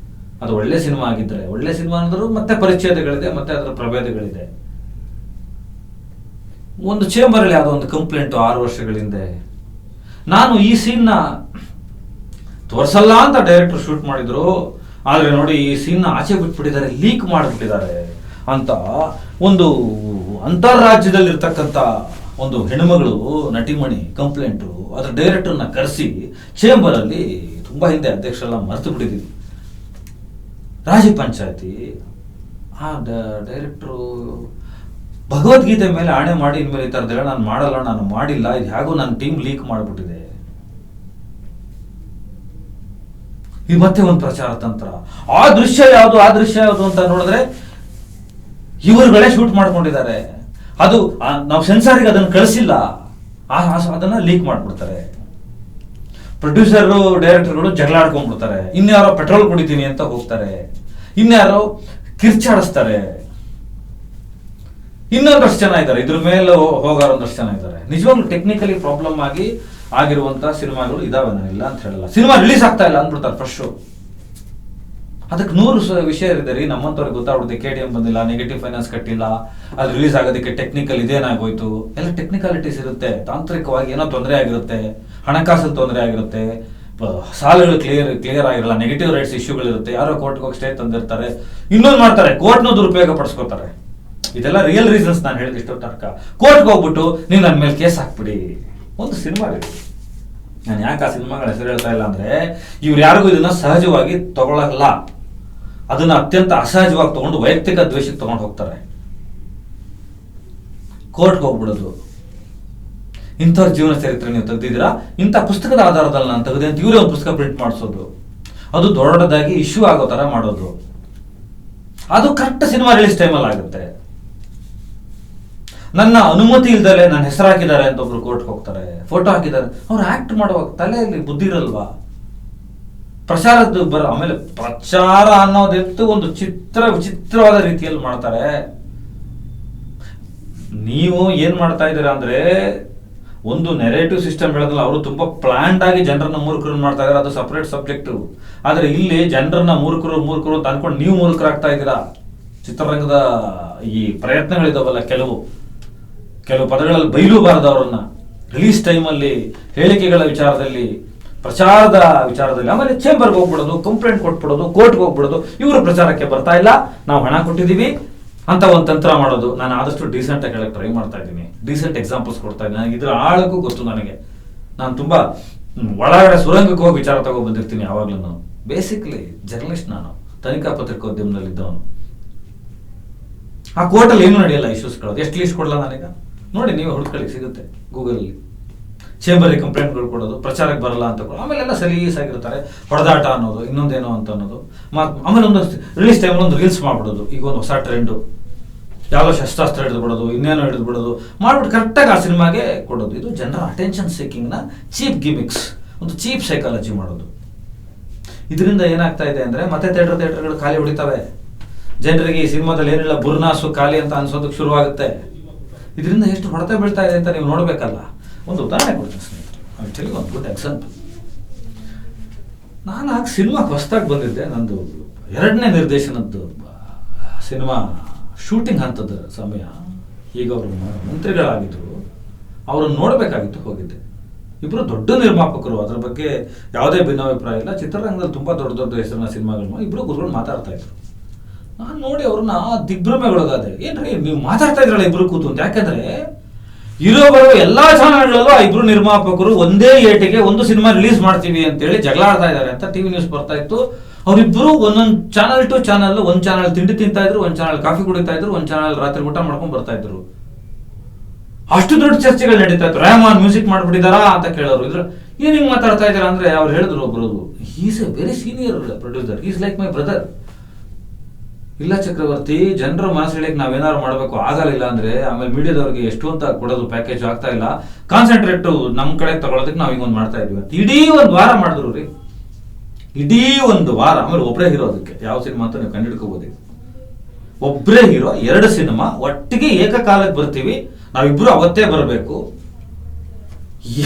ಅದು ಒಳ್ಳೆ ಸಿನಿಮಾ ಆಗಿದ್ರೆ, ಒಳ್ಳೆ ಸಿನಿಮಾ ಅನ್ನೋದ್ರು ಮತ್ತೆ ಪರಿಚ್ಛೇದಗಳಿದೆ, ಮತ್ತೆ ಅದರ ಪ್ರಭೇದಗಳಿದೆ. ಒಂದು ಚೇಂಬರ್ ಅಲ್ಲಿ ಯಾವುದೋ ಒಂದು ಕಂಪ್ಲೇಂಟ್ 6 ವರ್ಷಗಳ ಹಿಂದೆ, ನಾನು ಈ ಸೀನ್ ತೋರ್ಸಲ್ಲ ಅಂತ ಡೈರೆಕ್ಟರ್ ಶೂಟ್ ಮಾಡಿದ್ರು, ಆದ್ರೆ ನೋಡಿ ಈ ಸೀನ್ ಆಚೆ ಬಿಟ್ಬಿಟ್ಟಿದ್ದಾರೆ, ಲೀಕ್ ಮಾಡಿಬಿಟ್ಟಿದ್ದಾರೆ ಅಂತ ಒಂದು ಅಂತಾರಾಜ್ಯದಲ್ಲಿರ್ತಕ್ಕಂಥ ಒಂದು ಹೆಣ್ಮಗಳು ನಟಿಮಣಿ ಕಂಪ್ಲೇಂಟು ಅದರ ಡೈರೆಕ್ಟರ್ನ ಕರೆಸಿ ಚೇಂಬರಲ್ಲಿ ತುಂಬ ಹಿಂದೆ ಅಧ್ಯಕ್ಷರೆಲ್ಲ ಮರೆತು ಬಿಟ್ಟಿದ್ದೀವಿ, ರಾಜಿ ಪಂಚಾಯತಿ. ಆ ಡೈರೆಕ್ಟ್ರು ಭಗವದ್ಗೀತೆ ಮೇಲೆ ಆಣೆ ಮಾಡಿ ಇನ್ಮೇಲೆ ಈ ಥರದ್ದೆಲ್ಲ ನಾನು ಮಾಡಲ್ಲ, ನಾನು ಮಾಡಿಲ್ಲ, ಇದು ಹೇಗೋ ನನ್ನ ಟೀಮ್ ಲೀಕ್ ಮಾಡಿಬಿಟ್ಟಿದೆ. ಇದು ಮತ್ತೆ ಒಂದು ಪ್ರಚಾರ ತಂತ್ರ. ಆ ದೃಶ್ಯ ಯಾವುದು ಅಂತ ನೋಡಿದ್ರೆ ಇವರುಗಳೇ ಶೂಟ್ ಮಾಡ್ಕೊಂಡಿದ್ದಾರೆ. ಅದು ನಾವು ಸೆನ್ಸಾರಿಗೆ ಅದನ್ನು ಕಳಿಸಿಲ್ಲ, ಅದನ್ನ ಲೀಕ್ ಮಾಡ್ಬಿಡ್ತಾರೆ. ಪ್ರೊಡ್ಯೂಸರು ಡೈರೆಕ್ಟರ್ಗಳು ಜಗಳ ಆಡ್ಕೊಂಡ್ಬಿಡ್ತಾರೆ. ಇನ್ಯಾರೋ ಪೆಟ್ರೋಲ್ ಕುಡಿತೀನಿ ಅಂತ ಹೋಗ್ತಾರೆ, ಇನ್ಯಾರೋ ಕಿರ್ಚಾಡಿಸ್ತಾರೆ. ಇನ್ನೊಂದಷ್ಟು ಜನ ಇದ್ದಾರೆ, ಇದ್ರ ಮೇಲೆ ಹೋಗಾರ ಒಂದಷ್ಟು ಜನ ಇದ್ದಾರೆ. ನಿಜವಾಗ್ಲೂ ಟೆಕ್ನಿಕಲಿ ಪ್ರಾಬ್ಲಮ್ ಆಗಿರುವಂತ ಸಿನಿಮಾಗಳು ಇದಾವೆ, ನಾನು ಇಲ್ಲ ಅಂತ ಹೇಳಲ್ಲ. ಸಿನಿಮಾ ರಿಲೀಸ್ ಆಗ್ತಾ ಇಲ್ಲ ಅಂದ್ಬಿಡ್ತಾರೆ ಫಸ್ಟ್. ಅದಕ್ಕೆ 100 ವಿಷಯ ಇದೆ ರೀ. ನಮ್ಮಂತವ್ರಿಗೆ ಗೊತ್ತಾಗ್ಬಿಡುತ್ತೆ, KDM ಬಂದಿಲ್ಲ, ನೆಗೆಟಿವ್ ಫೈನಾನ್ಸ್ ಕಟ್ಟಿಲ್ಲ, ಅದು ರಿಲೀಸ್ ಆಗೋದಕ್ಕೆ ಟೆಕ್ನಿಕಲ್ ಇದೇನಾಗೋಯ್ತು, ಎಲ್ಲ ಟೆಕ್ನಿಕಾಲಿಟೀಸ್ ಇರುತ್ತೆ. ತಾಂತ್ರಿಕವಾಗಿ ಏನೋ ತೊಂದರೆ ಆಗಿರುತ್ತೆ, ಹಣಕಾಸು ತೊಂದರೆ ಆಗಿರುತ್ತೆ, ಸಾಲಗಳು ಕ್ಲಿಯರ್ ಆಗಿರಲ್ಲ, ನೆಗೆಟಿವ್ ರೈಟ್ಸ್ ಇಶ್ಯೂಗಳಿರುತ್ತೆ, ಯಾರೋ ಕೋರ್ಟ್ಗೆ ಹೋಗಿ ಸ್ಟೇ ತಂದಿರ್ತಾರೆ, ಇನ್ನೊಂದು ಮಾಡ್ತಾರೆ, ಕೋರ್ಟ್ನ ದುರುಪಯೋಗ ಪಡಿಸ್ಕೋತಾರೆ. ಇದೆಲ್ಲ ರಿಯಲ್ ರೀಸನ್ಸ್ ನಾನು ಹೇಳಿದ ಇಷ್ಟೋ ತನಕ. ಕೋರ್ಟ್ಗೆ ಹೋಗ್ಬಿಟ್ಟು ನೀವು ನನ್ನ ಮೇಲೆ ಕೇಸ್ ಹಾಕ್ಬಿಡಿ. ಒಂದು ಸಿನಿಮಾ ಇದೆ, ನಾನು ಯಾಕೆ ಆ ಸಿನಿಮಾಗಳ ಹೆಸರು ಹೇಳ್ತಾ ಇಲ್ಲ ಅಂದ್ರೆ, ಇವ್ರು ಯಾರಿಗೂ ಇದನ್ನ ಸಹಜವಾಗಿ ತಗೊಳ್ಳಲ್ಲ, ಅದನ್ನ ಅತ್ಯಂತ ಅಸಹಜವಾಗಿ ತಗೊಂಡು ವೈಯಕ್ತಿಕ ದ್ವೇಷಕ್ಕೆ ತಗೊಂಡು ಹೋಗ್ತಾರೆ. ಕೋರ್ಟ್ಗೆ ಹೋಗ್ಬಿಡೋದು, ಇಂಥವ್ರ ಜೀವನ ಚರಿತ್ರೆ ನೀವು ತೆಗೆದಿದ್ದೀರಾ, ಇಂಥ ಪುಸ್ತಕದ ಆಧಾರದಲ್ಲಿ ನಾನು ತೆಗೆದೆ ಅಂತ ಇವರೇ ಒಂದು ಪುಸ್ತಕ ಪ್ರಿಂಟ್ ಮಾಡಿಸೋದು, ಅದು ದೊಡ್ಡದಾಗಿ ಇಶ್ಯೂ ಆಗೋ ತರ ಮಾಡೋದು. ಅದು ಕರೆಕ್ಟ್ ಸಿನಿಮಾ ರಿಲೀಸ್ ಟೈಮಲ್ಲಿ ಆಗುತ್ತೆ. ನನ್ನ ಅನುಮತಿ ಇಲ್ದಲೆ ನನ್ನ ಹೆಸರು ಹಾಕಿದ್ದಾರೆ ಅಂತ ಒಬ್ರು ಕೋರ್ಟ್ಗೆ ಹೋಗ್ತಾರೆ, ಫೋಟೋ ಹಾಕಿದ್ದಾರೆ. ಅವ್ರು ಆಕ್ಟ್ ಮಾಡುವಾಗ ತಲೆಯಲ್ಲಿ ಬುದ್ಧಿ ಇರಲ್ವಾ? ಪ್ರಚಾರದ ಆಮೇಲೆ ಪ್ರಚಾರ ಅನ್ನೋದೆತ್ತು ಒಂದು ವಿಚಿತ್ರವಾದ ರೀತಿಯಲ್ಲಿ ಮಾಡ್ತಾರೆ. ನೀವು ಏನ್ ಮಾಡ್ತಾ ಇದ್ದೀರಾ ಅಂದ್ರೆ, ಒಂದು ನೆರೇಟಿವ್ ಸಿಸ್ಟಮ್ ಹೇಳೋದಲ್ಲ, ಅವರು ತುಂಬಾ ಪ್ಲಾನ್ಡ್ ಆಗಿ ಜನರನ್ನ ಮೂರ್ಖರನ್ನ ಮಾಡ್ತಾ ಇದಾರೆ, ಅದು ಸಪರೇಟ್ ಸಬ್ಜೆಕ್ಟ್. ಆದ್ರೆ ಇಲ್ಲಿ ಜನರನ್ನ ಮೂರ್ಖರು ಅಂತ ಅನ್ಕೊಂಡು ನೀವು ಮೂರ್ಖರಾಗ್ತಾ ಇದ್ದೀರಾ. ಚಿತ್ರರಂಗದ ಈ ಪ್ರಯತ್ನಗಳಿದಾವಲ್ಲ, ಕೆಲವು ಪದಗಳಲ್ಲಿ ಬೈಲೂಬಾರದು ಅವರನ್ನ, ರಿಲೀಸ್ ಟೈಮಲ್ಲಿ ಹೇಳಿಕೆಗಳ ವಿಚಾರದಲ್ಲಿ, ಪ್ರಚಾರದ ವಿಚಾರದಲ್ಲಿ, ಆಮೇಲೆ ಚೇಂಬರ್ಗೆ ಹೋಗ್ಬಿಡೋದು, ಕಂಪ್ಲೇಂಟ್ ಕೊಟ್ಬಿಡೋದು, ಕೋರ್ಟ್ಗೆ ಹೋಗ್ಬಿಡೋದು, ಇವರು ಪ್ರಚಾರಕ್ಕೆ ಬರ್ತಾ ಇಲ್ಲ, ನಾವು ಹಣ ಕೊಟ್ಟಿದ್ದೀವಿ ಅಂತ ಒಂದು ತಂತ್ರ ಮಾಡೋದು. ನಾನು ಆದಷ್ಟು ಡೀಸೆಂಟ್ ಆಗಿ ಹೇಳಕ್ ಟ್ರೈ ಮಾಡ್ತಾ ಇದ್ದೀನಿ, ಡೀಸೆಂಟ್ ಎಕ್ಸಾಂಪಲ್ಸ್ ಕೊಡ್ತಾ ಇದ್ದೀನಿ. ನನಗೆ ಇದ್ರ ಆಳಕ್ಕೂ ಗೊತ್ತು. ನಾನು ತುಂಬಾ ಒಳಗಡೆ ಸುರಂಗಕ್ಕೆ ಹೋಗಿ ವಿಚಾರ ತಗೋ ಬಂದಿರ್ತೀನಿ ಯಾವಾಗ್ಲೂ. ಬೇಸಿಕ್ಲಿ ಜರ್ನಲಿಸ್ಟ್ ನಾನು, ತನಿಖಾ ಪತ್ರಿಕೋದ್ಯಮದಲ್ಲಿ ಇದ್ದವನು. ಆ ಕೋರ್ಟಲ್ಲಿ ಏನು ನಡೆಯಲ್ಲ ಇಶ್ಯೂಸ್ಗಳು. ಎಷ್ಟು ಲೀಸ್ಟ್ ಕೊಡಲ್ಲ ನಾನೀಗ ನೋಡಿ, ನೀವು ಹುಡ್ಕೊಳ್ಳಿ, ಸಿಗುತ್ತೆ ಗೂಗಲಲ್ಲಿ. ಚೇಂಬರಿಗೆ ಕಂಪ್ಲೇಂಟ್ಗಳು ಕೊಡೋದು, ಪ್ರಚಾರಕ್ಕೆ ಬರಲ್ಲ ಅಂತ ಕೊಡೋದು, ಆಮೇಲೆ ಎಲ್ಲ ಸಲೀಸಾಗಿರ್ತಾರೆ, ಹೊಡೆದಾಟ ಅನ್ನೋದು, ಇನ್ನೊಂದೇನೋ ಅಂತ ಅನ್ನೋದು. ಆಮೇಲೆ ಒಂದು ರಿಲೀಸ್ ಟೈಮಲ್ಲಿ ಒಂದು ರೀಲ್ಸ್ ಮಾಡ್ಬಿಡೋದು. ಈಗ ಒಂದು ಹೊಸ ಟ್ರೆಂಡು, ಯಾವುದೋ ಶಸ್ತ್ರಾಸ್ತ್ರ ಹಿಡಿದು ಬಿಡೋದು, ಇನ್ನೇನೋ ಹಿಡಿದು ಬಿಡೋದು ಮಾಡ್ಬಿಟ್ಟು ಕರೆಕ್ಟಾಗಿ ಆ ಸಿನಿಮಾಗೆ ಕೊಡೋದು. ಇದು ಜನರ ಅಟೆನ್ಷನ್ ಸೀಕಿಂಗ್ನ ಚೀಪ್ ಗಿಮಿಕ್ಸ್, ಒಂದು ಚೀಪ್ ಸೈಕಾಲಜಿ ಮಾಡೋದು. ಇದರಿಂದ ಏನಾಗ್ತಾ ಇದೆ ಅಂದರೆ, ಮತ್ತೆ ಥಿಯೇಟರ್ಗಳು ಖಾಲಿ ಹೊಡಿತವೆ. ಜನರಿಗೆ ಈ ಸಿನಿಮಾದಲ್ಲಿ ಏನಿಲ್ಲ, ಬುರ್ನಾಸು ಖಾಲಿ ಅಂತ ಅನ್ಸೋದಕ್ಕೆ ಶುರುವಾಗುತ್ತೆ. ಇದರಿಂದ ಎಷ್ಟು ಹೊಡೆತ ಬೀಳ್ತಾ ಇದೆ ಅಂತ ನೀವು ನೋಡಬೇಕಲ್ಲ. ಒಂದು ಉದಾಹರಣೆ ಕೊಡ್ತೀನಿ ಸ್ನೇಹಿತರೆ, ಒಂದು ಗುಡ್ ಎಕ್ಸಾಂಪಲ್. ನಾನು ಆಗ ಸಿನಿಮಾಕ್ಕೆ ಹೊಸದಾಗಿ ಬಂದಿದ್ದೆ. ನಂದು 2ನೇ ನಿರ್ದೇಶನದ್ದು ಸಿನಿಮಾ ಶೂಟಿಂಗ್ ಹಂತದ ಸಮಯ. ಈಗ ಅವರು ಮಂತ್ರಿಗಳಾಗಿದ್ದರು, ಅವರನ್ನು ನೋಡಬೇಕಾಗಿತ್ತು, ಹೋಗಿದ್ದೆ. ಇಬ್ಬರು ದೊಡ್ಡ ನಿರ್ಮಾಪಕರು, ಅದ್ರ ಬಗ್ಗೆ ಯಾವುದೇ ಭಿನ್ನಾಭಿಪ್ರಾಯ ಇಲ್ಲ. ಚಿತ್ರರಂಗದಲ್ಲಿ ತುಂಬಾ ದೊಡ್ಡ ಹೆಸರಿನ ಸಿನಿಮಾಗಳು ಇಬ್ಬರು ಕೂತ್ಕೊಂಡು ಮಾತಾಡ್ತಾ ಇದ್ರು. ನಾನು ನೋಡಿ ಅವ್ರನ್ನ ದಿಗ್ಭ್ರಮೆಗೊಳಗಾದೆ. ಏನ್ರಿ ನೀವು ಮಾತಾಡ್ತಾ ಇದ್ರಲ್ಲ ಇಬ್ರು ಕೂತು ಅಂತ. ಯಾಕಂದ್ರೆ ಬರೋ ಎಲ್ಲಾ ಚಾನಲ್ಗಳಲ್ಲೂ ಆ ಇಬ್ರು ನಿರ್ಮಾಪಕರು ಒಂದೇ ಏಟಿಗೆ ಒಂದು ಸಿನಿಮಾ ರಿಲೀಸ್ ಮಾಡ್ತೀವಿ ಅಂತೇಳಿ ಜಗಳ ಆಡ್ತಾ ಇದ್ದಾರೆ ಅಂತ ಟಿವಿ ನ್ಯೂಸ್ ಬರ್ತಾ ಇತ್ತು. ಅವರಿಬ್ರು ಒಂದೊಂದು ಚಾನಲ್ ಟು ಚಾನಲ್, ಒಂದ್ ಚಾನಲ್ ತಿಂಡಿ ತಿಂತಾ ಇದ್ರು, ಒಂದ್ ಚಾನಲ್ ಕಾಫಿ ಕುಡಿತಾ ಇದ್ರು, ಒಂದ್ ಚಾನಲ್ ರಾತ್ರಿ ಊಟ ಮಾಡ್ಕೊಂಡು ಬರ್ತಾ ಇದ್ರು. ಅಷ್ಟು ದೊಡ್ಡ ಚರ್ಚೆಗಳು ನಡೀತಾ ಇತ್ತು. ರೆಹಮಾನ್ ಮ್ಯೂಸಿಕ್ ಮಾಡ್ಬಿಟ್ಟಿದಾರಾ ಅಂತ ಕೇಳೋರು. ಇದ್ರ ಏನ್ ಹಿಂಗ್ ಮಾತಾಡ್ತಾ ಇದ್ದೀರಾ ಅಂದ್ರೆ, ಅವ್ರು ಹೇಳಿದ್ರು ಒಬ್ರು, is A very senior producer, is like my brother. ಇಲ್ಲ ಚಕ್ರವರ್ತಿ, ಜನರ ಮನಸ್ಸಿಳಿಯಕ್ಕೆ ನಾವೇನಾದ್ರು ಮಾಡಬೇಕು, ಆಗಲಿಲ್ಲ ಅಂದ್ರೆ ಆಮೇಲೆ ಮೀಡಿಯಾದವ್ರಿಗೆ ಎಷ್ಟು ಅಂತ ಕೊಡೋದು ಪ್ಯಾಕೇಜ್ ಆಗ್ತಾ ಇಲ್ಲ, ಕಾನ್ಸಂಟ್ರೇಟ್ ನಮ್ ಕಡೆ ತಗೊಳೋದಕ್ಕೆ ನಾವ್ ಹಿಂಗೊಂದು ಮಾಡ್ತಾ ಇದ್ವಿ ಅಂತ ಇಡೀ ಒಂದು ವಾರ ಮಾಡಿದ್ರು ರೀ. ಇಡೀ ಒಂದು ವಾರ. ಆಮೇಲೆ ಒಬ್ಬರೇ ಹೀರೋ, ಅದಕ್ಕೆ ಯಾವ ಸಿನಿಮಾ ಅಂತ ನೀವು ಕಂಡಿಡ್ಕೋಬಹುದು. ಒಬ್ಬರೇ ಹೀರೋ, 2 ಸಿನಿಮಾ ಒಟ್ಟಿಗೆ ಏಕಕಾಲಕ್ಕೆ ಬರ್ತೀವಿ, ನಾವಿಬ್ರು ಅವತ್ತೇ ಬರಬೇಕು.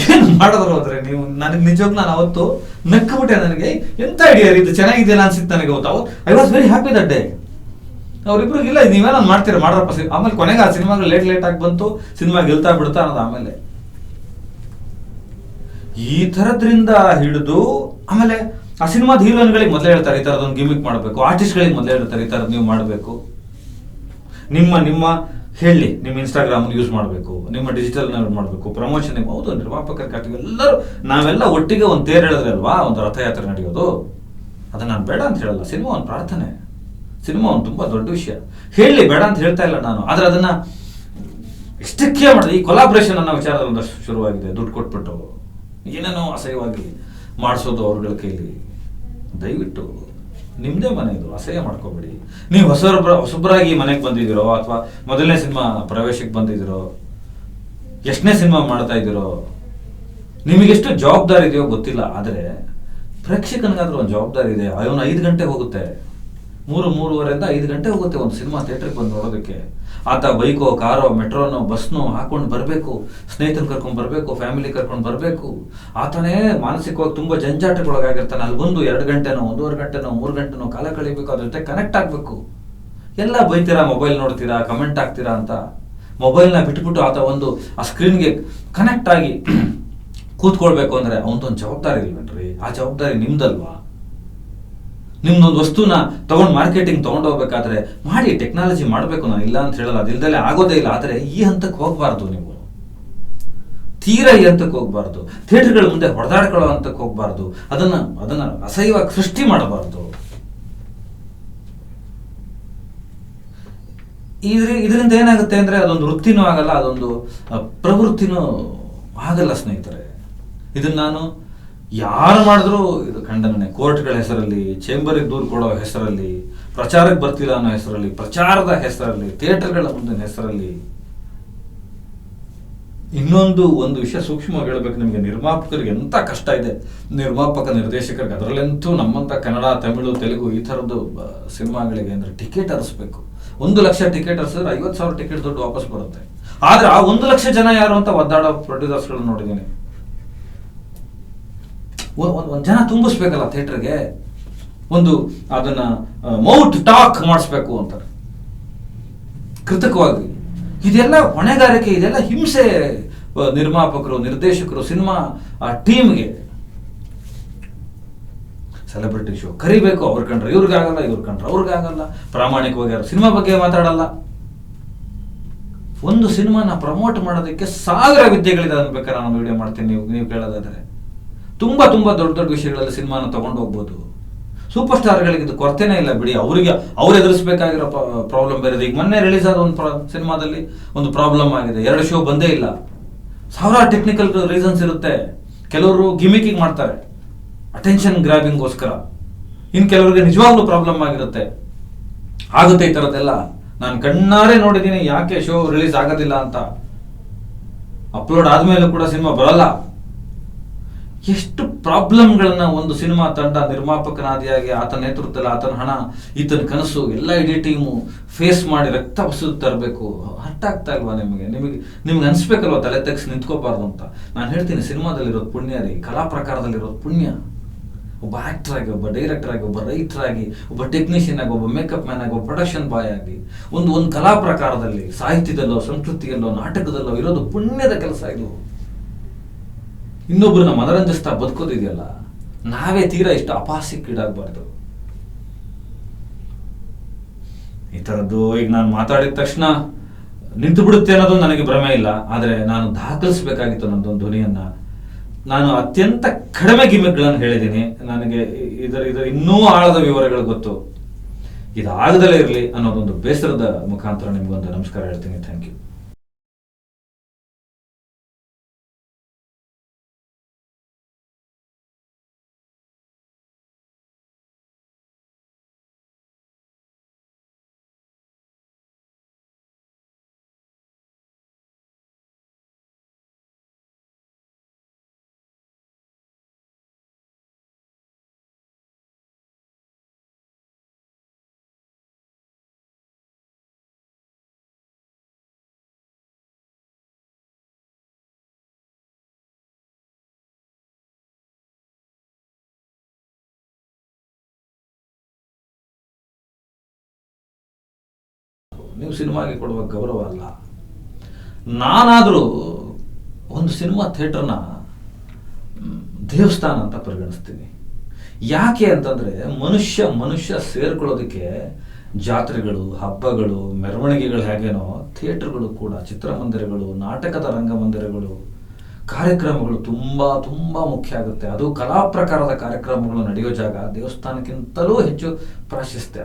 ಏನ್ ಮಾಡಿದ್ರು ಅಂದ್ರೆ ನೀವು, ನನಗೆ ನಿಜವಾಗ್ಲೂ ನಾನು ಅವತ್ತು ನಕ್ಕಬಿಟ್ಟೆ. ನನಗೆ ಎಂತ ಐಡಿಯಾ ಇದು, ಚೆನ್ನಾಗಿದೆಯಲ್ಲ ಅನ್ಸಿತ್ತು ನನಗೆ ಅವತ್ತು. I was very happy that day. ಅವ್ರಿಬ್ರು ಇಲ್ಲ ನೀವೇನ ಮಾಡ್ತೀರ ಮಾಡ್ರಪ್ಪ. ಆಮೇಲೆ ಕೊನೆಗೆ ಆ ಸಿನಿಮಾಗಳು ಲೇಟ್ ಆಗಿ ಬಂತು, ಸಿನಿಮಾ ಗೆಲ್ತಾ ಬಿಡ್ತಾ ಅನ್ನೋದು. ಆಮೇಲೆ ಈ ತರದ್ರಿಂದ ಹಿಡಿದು ಆಮೇಲೆ ಆ ಸಿನಿಮಾದ ಹೀರೋಯಿನ್ಗಳಿಗೆ ಮೊದಲೇ ಹೇಳ್ತಾರೆ ಈ ತರದೊಂದು ಗಿಮಿಕ್ ಮಾಡಬೇಕು, ಆರ್ಟಿಸ್ಟ್ಗಳಿಗೆ ಮೊದಲೇ ಹೇಳ್ತಾರೆ ಈ ತರದ್ ನೀವು ಮಾಡಬೇಕು. ನಿಮ್ಮ ನಿಮ್ಮ ಹೇಳಿ, ನಿಮ್ಮ ಇನ್ಸ್ಟಾಗ್ರಾಮ್ ಯೂಸ್ ಮಾಡಬೇಕು, ನಿಮ್ಮ ಡಿಜಿಟಲ್ ಮಾಡಬೇಕು, ಪ್ರಮೋಷನ್. ಹೌದು, ನಿರ್ಮಾಪಕರ ಕಾಟಿಗೆ ಎಲ್ಲರೂ ನಾವೆಲ್ಲ ಒಟ್ಟಿಗೆ ಒಂದು ತೇರು ಹೇಳಿದ್ರೆ ಅಲ್ವಾ ಒಂದು ರಥಯಾತ್ರೆ ನಡೆಯೋದು. ಅದನ್ನ ನಾನು ಬೇಡ ಅಂತ ಹೇಳಲ್ಲ. ಸಿನಿಮಾ ಒಂದು ಪ್ರಾರ್ಥನೆ, ಸಿನಿಮಾ ಒಂದು ತುಂಬ ದೊಡ್ಡ ವಿಷಯ. ಹೇಳಿ, ಬೇಡ ಅಂತ ಹೇಳ್ತಾ ಇಲ್ಲ ನಾನು. ಆದರೆ ಅದನ್ನ ಇಷ್ಟಕ್ಕೆ ಮಾಡಿದೆ. ಈ ಕೊಲಾಬ್ರೇಷನ್ ಅನ್ನೋ ವಿಚಾರದಲ್ಲಿ ಒಂದಷ್ಟು ಶುರುವಾಗಿದೆ. ದುಡ್ಡು ಕೊಟ್ಬಿಟ್ಟು ಏನೇನೋ ಅಸಹ್ಯವಾಗಿ ಮಾಡಿಸೋದು ಅವ್ರಗಳ ಕೈಲಿ. ದಯವಿಟ್ಟು ನಿಮ್ಮದೇ ಮನೆ ಇದು, ಅಸಹ್ಯ ಮಾಡ್ಕೋಬೇಡಿ. ನೀವು ಹೊಸಬ್ರಾಗಿ ಮನೆಗೆ ಬಂದಿದ್ದೀರೋ ಅಥವಾ ಮೊದಲನೇ ಸಿನಿಮಾ ಪ್ರವೇಶಕ್ಕೆ ಬಂದಿದ್ದೀರೋ, ಎಷ್ಟನೇ ಸಿನಿಮಾ ಮಾಡ್ತಾ ಇದ್ದೀರೋ, ನಿಮಗೆಷ್ಟು ಜವಾಬ್ದಾರಿ ಇದೆಯೋ ಗೊತ್ತಿಲ್ಲ. ಆದರೆ ಪ್ರೇಕ್ಷಕನಿಗಾದ್ರೂ ಒಂದು ಜವಾಬ್ದಾರಿ ಇದೆ. ಅವನು 5 ಗಂಟೆ ಹೋಗುತ್ತೆ, 3-3:30 5 ಗಂಟೆ ಹೋಗುತ್ತೆ ಒಂದು ಸಿನಿಮಾ ಥಿಯೇಟ್ರಿಗೆ ಬಂದು ನೋಡೋದಕ್ಕೆ. ಆತ ಬೈಕೋ, ಕಾರೋ, ಮೆಟ್ರೋನೋ, ಬಸ್ನೋ ಹಾಕೊಂಡು ಬರಬೇಕು, ಸ್ನೇಹಿತರು ಕರ್ಕೊಂಡು ಬರಬೇಕು, ಫ್ಯಾಮಿಲಿ ಕರ್ಕೊಂಡು ಬರಬೇಕು. ಆತನೇ ಮಾನಸಿಕವಾಗಿ ತುಂಬ ಜಂಜಾಟಗೊಳಗಾಗಿರ್ತಾನೆ. ಅಲ್ಲಿ ಬಂದು 2 ಗಂಟೆನೋ, 1.5 ಗಂಟೆನೋ, 3 ಗಂಟೆನೋ ಕಾಲ ಕಳಿಬೇಕು, ಅದ್ರ ಜೊತೆ ಕನೆಕ್ಟ್ ಆಗಬೇಕು. ಎಲ್ಲ ಬೈತೀರಾ, ಮೊಬೈಲ್ ನೋಡ್ತೀರಾ, ಕಮೆಂಟ್ ಆಗ್ತೀರಾ ಅಂತ ಮೊಬೈಲ್ನ ಬಿಟ್ಬಿಟ್ಟು ಆತ ಒಂದು ಆ ಸ್ಕ್ರೀನ್ಗೆ ಕನೆಕ್ಟ್ ಆಗಿ ಕೂತ್ಕೊಳ್ಬೇಕು ಅಂದರೆ ಅವನದೊಂದು ಜವಾಬ್ದಾರಿ ಇಲ್ವೇನ್ರಿ? ಆ ಜವಾಬ್ದಾರಿ ನಿಮ್ದಲ್ವಾ? ನಿಮ್ದೊಂದು ವಸ್ತುನ ತಗೊಂಡು ಮಾರ್ಕೆಟಿಂಗ್ ತೊಗೊಂಡೋಗ್ಬೇಕಾದ್ರೆ ಮಾಡಿ, ಟೆಕ್ನಾಲಜಿ ಮಾಡಬೇಕು, ನಾನು ಇಲ್ಲ ಅಂತ ಹೇಳಲ್ಲ, ಅದಿಲ್ದಲೇ ಆಗೋದೇ ಇಲ್ಲ. ಆದರೆ ಈ ಹಂತಕ್ಕೆ ಹೋಗಬಾರ್ದು. ನೀವು ತೀರಾ ಈ ಹಂತಕ್ಕೆ ಹೋಗಬಾರ್ದು. ಥಿಯೇಟರ್ಗಳ ಮುಂದೆ ಹೊಡೆದಾಡ್ಕೊಳ್ಳೋ ಹಂತಕ್ಕೆ ಹೋಗಬಾರ್ದು. ಅದನ್ನ ಅಸಹ್ಯವಾಗಿ ಸೃಷ್ಟಿ ಮಾಡಬಾರ್ದು. ಇದರಿಂದ ಏನಾಗುತ್ತೆ ಅಂದರೆ ಅದೊಂದು ವೃತ್ತಿನೂ ಆಗಲ್ಲ, ಅದೊಂದು ಪ್ರವೃತ್ತಿನೂ ಆಗಲ್ಲ ಸ್ನೇಹಿತರೆ. ಇದನ್ನು ನಾನು ಯಾರು ಮಾಡಿದ್ರೂ ಇದು ಖಂಡನೆ. ಕೋರ್ಟ್ಗಳ ಹೆಸರಲ್ಲಿ, ಚೇಂಬರಿಗೆ ದೂರು ಕೊಡೋ ಹೆಸರಲ್ಲಿ, ಪ್ರಚಾರಕ್ಕೆ ಬರ್ತಿಲ್ಲ ಅನ್ನೋ ಹೆಸರಲ್ಲಿ, ಪ್ರಚಾರದ ಹೆಸರಲ್ಲಿ, ಥಿಯೇಟರ್ಗಳ ಮುಂದಿನ ಹೆಸರಲ್ಲಿ. ಒಂದು ವಿಷಯ ಸೂಕ್ಷ್ಮವಾಗಿ ಹೇಳ್ಬೇಕು ನಿಮಗೆ, ನಿರ್ಮಾಪಕರಿಗೆ ಎಂಥ ಕಷ್ಟ ಇದೆ. ನಿರ್ಮಾಪಕ ನಿರ್ದೇಶಕರಿಗೆ, ಅದರಲ್ಲಂತೂ ನಮ್ಮಂಥ ಕನ್ನಡ, ತಮಿಳು, ತೆಲುಗು ಈ ಥರದ್ದು ಸಿನಿಮಾಗಳಿಗೆ ಅಂದರೆ ಟಿಕೆಟ್ ಹರಿಸ್ಬೇಕು. 1 ಲಕ್ಷ ಟಿಕೆಟ್ ಹರಿಸಿದ್ರೆ 50,000 ಟಿಕೆಟ್ ದುಡ್ಡು ವಾಪಸ್ ಬರುತ್ತೆ. ಆದರೆ ಆ 1 ಲಕ್ಷ ಜನ ಯಾರು ಅಂತ ಒದ್ದಾಡೋ ಪ್ರೊಡ್ಯೂಸರ್ಸ್ಗಳನ್ನ ನೋಡಿದ್ದೀನಿ. ಒಂದು ಜನ ತುಂಬಿಸ್ಬೇಕಲ್ಲ ಥಿಯೇಟರ್ಗೆ, ಅದನ್ನ ಮೌತ್ ಟಾಕ್ ಮಾಡಿಸ್ಬೇಕು ಅಂತಾರೆ ಕೃತಕವಾಗಿ. ಇದೆಲ್ಲ ಹೊಣೆಗಾರಿಕೆ, ಇದೆಲ್ಲ ಹಿಂಸೆ ನಿರ್ಮಾಪಕರು, ನಿರ್ದೇಶಕರು, ಸಿನಿಮಾ ಟೀಮ್ಗೆ. ಸೆಲೆಬ್ರಿಟಿ ಶೋ ಕರಿಬೇಕು, ಅವ್ರ ಕಂಡ್ರೆ ಇವ್ರಿಗಾಗಲ್ಲ, ಇವ್ರ ಕಂಡ್ರೆ ಅವ್ರಿಗಾಗಲ್ಲ. ಪ್ರಾಮಾಣಿಕವಾಗಿ ಯಾರು ಸಿನಿಮಾ ಬಗ್ಗೆ ಮಾತಾಡಲ್ಲ. ಒಂದು ಸಿನಿಮಾನ ಪ್ರಮೋಟ್ ಮಾಡೋದಕ್ಕೆ 1000 ವಿದ್ಯೆಗಳಿದೆ ಅನ್ಬೇಕಾದ್ರೆ ನಾನು ವಿಡಿಯೋ ಮಾಡ್ತೀನಿ. ನೀವು ಕೇಳೋದಾದ್ರೆ ತುಂಬಾ ದೊಡ್ಡ ವಿಷಯಗಳಲ್ಲಿ ಸಿನಿಮಾನ ತಗೊಂಡು ಹೋಗ್ಬೋದು. ಸೂಪರ್ ಸ್ಟಾರ್ಗಳಿಗೆ ಇದು ಕೊರತೆನೇ ಇಲ್ಲ ಬಿಡಿ. ಅವ್ರು ಎದುರಿಸಬೇಕಾಗಿರೋ ಪ್ರಾಬ್ಲಮ್ ಬೇರೆ. ಈಗ ಮೊನ್ನೆ ರಿಲೀಸ್ ಆದ ಒಂದು ಸಿನಿಮಾದಲ್ಲಿ ಒಂದು ಪ್ರಾಬ್ಲಮ್ ಆಗಿದೆ, 2 ಶೋ ಬಂದೇ ಇಲ್ಲ. 1000 ಟೆಕ್ನಿಕಲ್ ರೀಸನ್ಸ್ ಇರುತ್ತೆ. ಕೆಲವರು ಗಿಮಿಕಿಂಗ್ ಮಾಡ್ತಾರೆ ಅಟೆನ್ಷನ್ ಗ್ರಾಬಿಂಗ್ಗೋಸ್ಕರ, ಇನ್ನು ಕೆಲವರಿಗೆ ನಿಜವಾಗ್ಲೂ ಪ್ರಾಬ್ಲಮ್ ಆಗುತ್ತೆ ಈ ಥರದ್ದೆಲ್ಲ. ನಾನು ಕಣ್ಣಾರೆ ನೋಡಿದ್ದೀನಿ ಯಾಕೆ ಶೋ ರಿಲೀಸ್ ಆಗೋದಿಲ್ಲ ಅಂತ. ಅಪ್ಲೋಡ್ ಆದ್ಮೇಲೂ ಕೂಡ ಸಿನಿಮಾ ಬರಲ್ಲ. ಎಷ್ಟು ಪ್ರಾಬ್ಲಮ್ಗಳನ್ನ ಒಂದು ಸಿನಿಮಾ ತಂಡ, ನಿರ್ಮಾಪಕನಾದಿಯಾಗಿ ಆತನ ನೇತೃತ್ವದಲ್ಲಿ, ಆತನ ಹಣ, ಈತನ ಕನಸು, ಎಲ್ಲ ಇಡೀ ಟೀಮು ಫೇಸ್ ಮಾಡಿ ರಕ್ತ ಬಸಿದು ತರಬೇಕು. ಅರ್ಥ ಆಗ್ತಾ ಇಲ್ವಾ ನಿಮಗೆ ಅನ್ಸ್ಬೇಕಲ್ವಾ ತಲೆ ತೆಗ್ಸಿ ನಿಂತ್ಕೋಬಾರ್ದು ಅಂತ. ನಾನು ಹೇಳ್ತೀನಿ, ಸಿನಿಮಾದಲ್ಲಿರೋದು ಪುಣ್ಯ ರೀ, ಕಲಾ ಪ್ರಕಾರದಲ್ಲಿರೋದು ಪುಣ್ಯ. ಒಬ್ಬ ಆಕ್ಟರ್ ಆಗಿ, ಒಬ್ಬ ಡೈರೆಕ್ಟರ್ ಆಗಿ, ಒಬ್ಬ ರೈಟರ್ ಆಗಿ, ಒಬ್ಬ ಟೆಕ್ನಿಷಿಯನ್ ಆಗಿ, ಒಬ್ಬ ಮೇಕಪ್ ಮ್ಯಾನ್ ಆಗಿ, ಒಬ್ಬ ಪ್ರೊಡಕ್ಷನ್ ಬಾಯ್ ಆಗಿ, ಒಂದು ಕಲಾ ಪ್ರಕಾರದಲ್ಲಿ, ಸಾಹಿತ್ಯದಲ್ಲೋ, ಸಂಸ್ಕೃತಿಯಲ್ಲೋ, ನಾಟಕದಲ್ಲೋ ಇರೋದು ಪುಣ್ಯದ ಕೆಲಸ ಇದು. ಇನ್ನೊಬ್ಬರನ್ನ ಮನರಂಜಿಸ್ತಾ ಬದುಕೋದಿದೆಯಲ್ಲ, ನಾವೇ ತೀರಾ ಇಷ್ಟು ಅಪಹಾಸ್ಯಕ್ಕೀಡಾಗಬಾರ್ದು. ಈ ಥರದ್ದು ಈಗ ನಾನು ಮಾತಾಡಿದ ತಕ್ಷಣ ನಿಂತು ಬಿಡುತ್ತೆ ಅನ್ನೋದು ನನಗೆ ಭ್ರಮೆ ಇಲ್ಲ. ಆದರೆ ನಾನು ದಾಖಲಿಸಬೇಕಾಗಿತ್ತು ನನ್ನದೊಂದು ಧ್ವನಿಯನ್ನ. ನಾನು ಅತ್ಯಂತ ಕಡಿಮೆ ಗಿಮಿಕ್ಗಳನ್ನು ಹೇಳಿದ್ದೀನಿ. ನನಗೆ ಇದರ ಇನ್ನೂ ಆಳದ ವಿವರಗಳು ಗೊತ್ತು. ಇದಾಗದಲ್ಲೇ ಇರಲಿ ಅನ್ನೋದೊಂದು ಬೇಸರದ ಮುಖಾಂತರ ನಿಮ್ಗೊಂದು ನಮಸ್ಕಾರ ಹೇಳ್ತೀನಿ. Thank you. ನೀವು ಸಿನಿಮಾಗೆ ಕೊಡುವ ಗೌರವ ಅಲ್ಲ. ನಾನಾದರೂ ಒಂದು ಸಿನಿಮಾ ಥಿಯೇಟರ್ನ ದೇವಸ್ಥಾನ ಅಂತ ಪರಿಗಣಿಸ್ತೀನಿ. ಯಾಕೆ ಅಂತಂದರೆ ಮನುಷ್ಯ ಸೇರ್ಕೊಳ್ಳೋದಕ್ಕೆ ಜಾತ್ರೆಗಳು, ಹಬ್ಬಗಳು, ಮೆರವಣಿಗೆಗಳು ಹೇಗೇನೋ ಥಿಯೇಟರ್ಗಳು ಕೂಡ, ಚಿತ್ರಮಂದಿರಗಳು, ನಾಟಕದ ರಂಗಮಂದಿರಗಳು, ಕಾರ್ಯಕ್ರಮಗಳು ತುಂಬ ತುಂಬ ಮುಖ್ಯ ಆಗುತ್ತೆ. ಅದು ಕಲಾ ಪ್ರಕಾರದ ಕಾರ್ಯಕ್ರಮಗಳು ನಡೆಯೋ ಜಾಗ ದೇವಸ್ಥಾನಕ್ಕಿಂತಲೂ ಹೆಚ್ಚು ಪ್ರಾಶಸ್ತ್ಯ.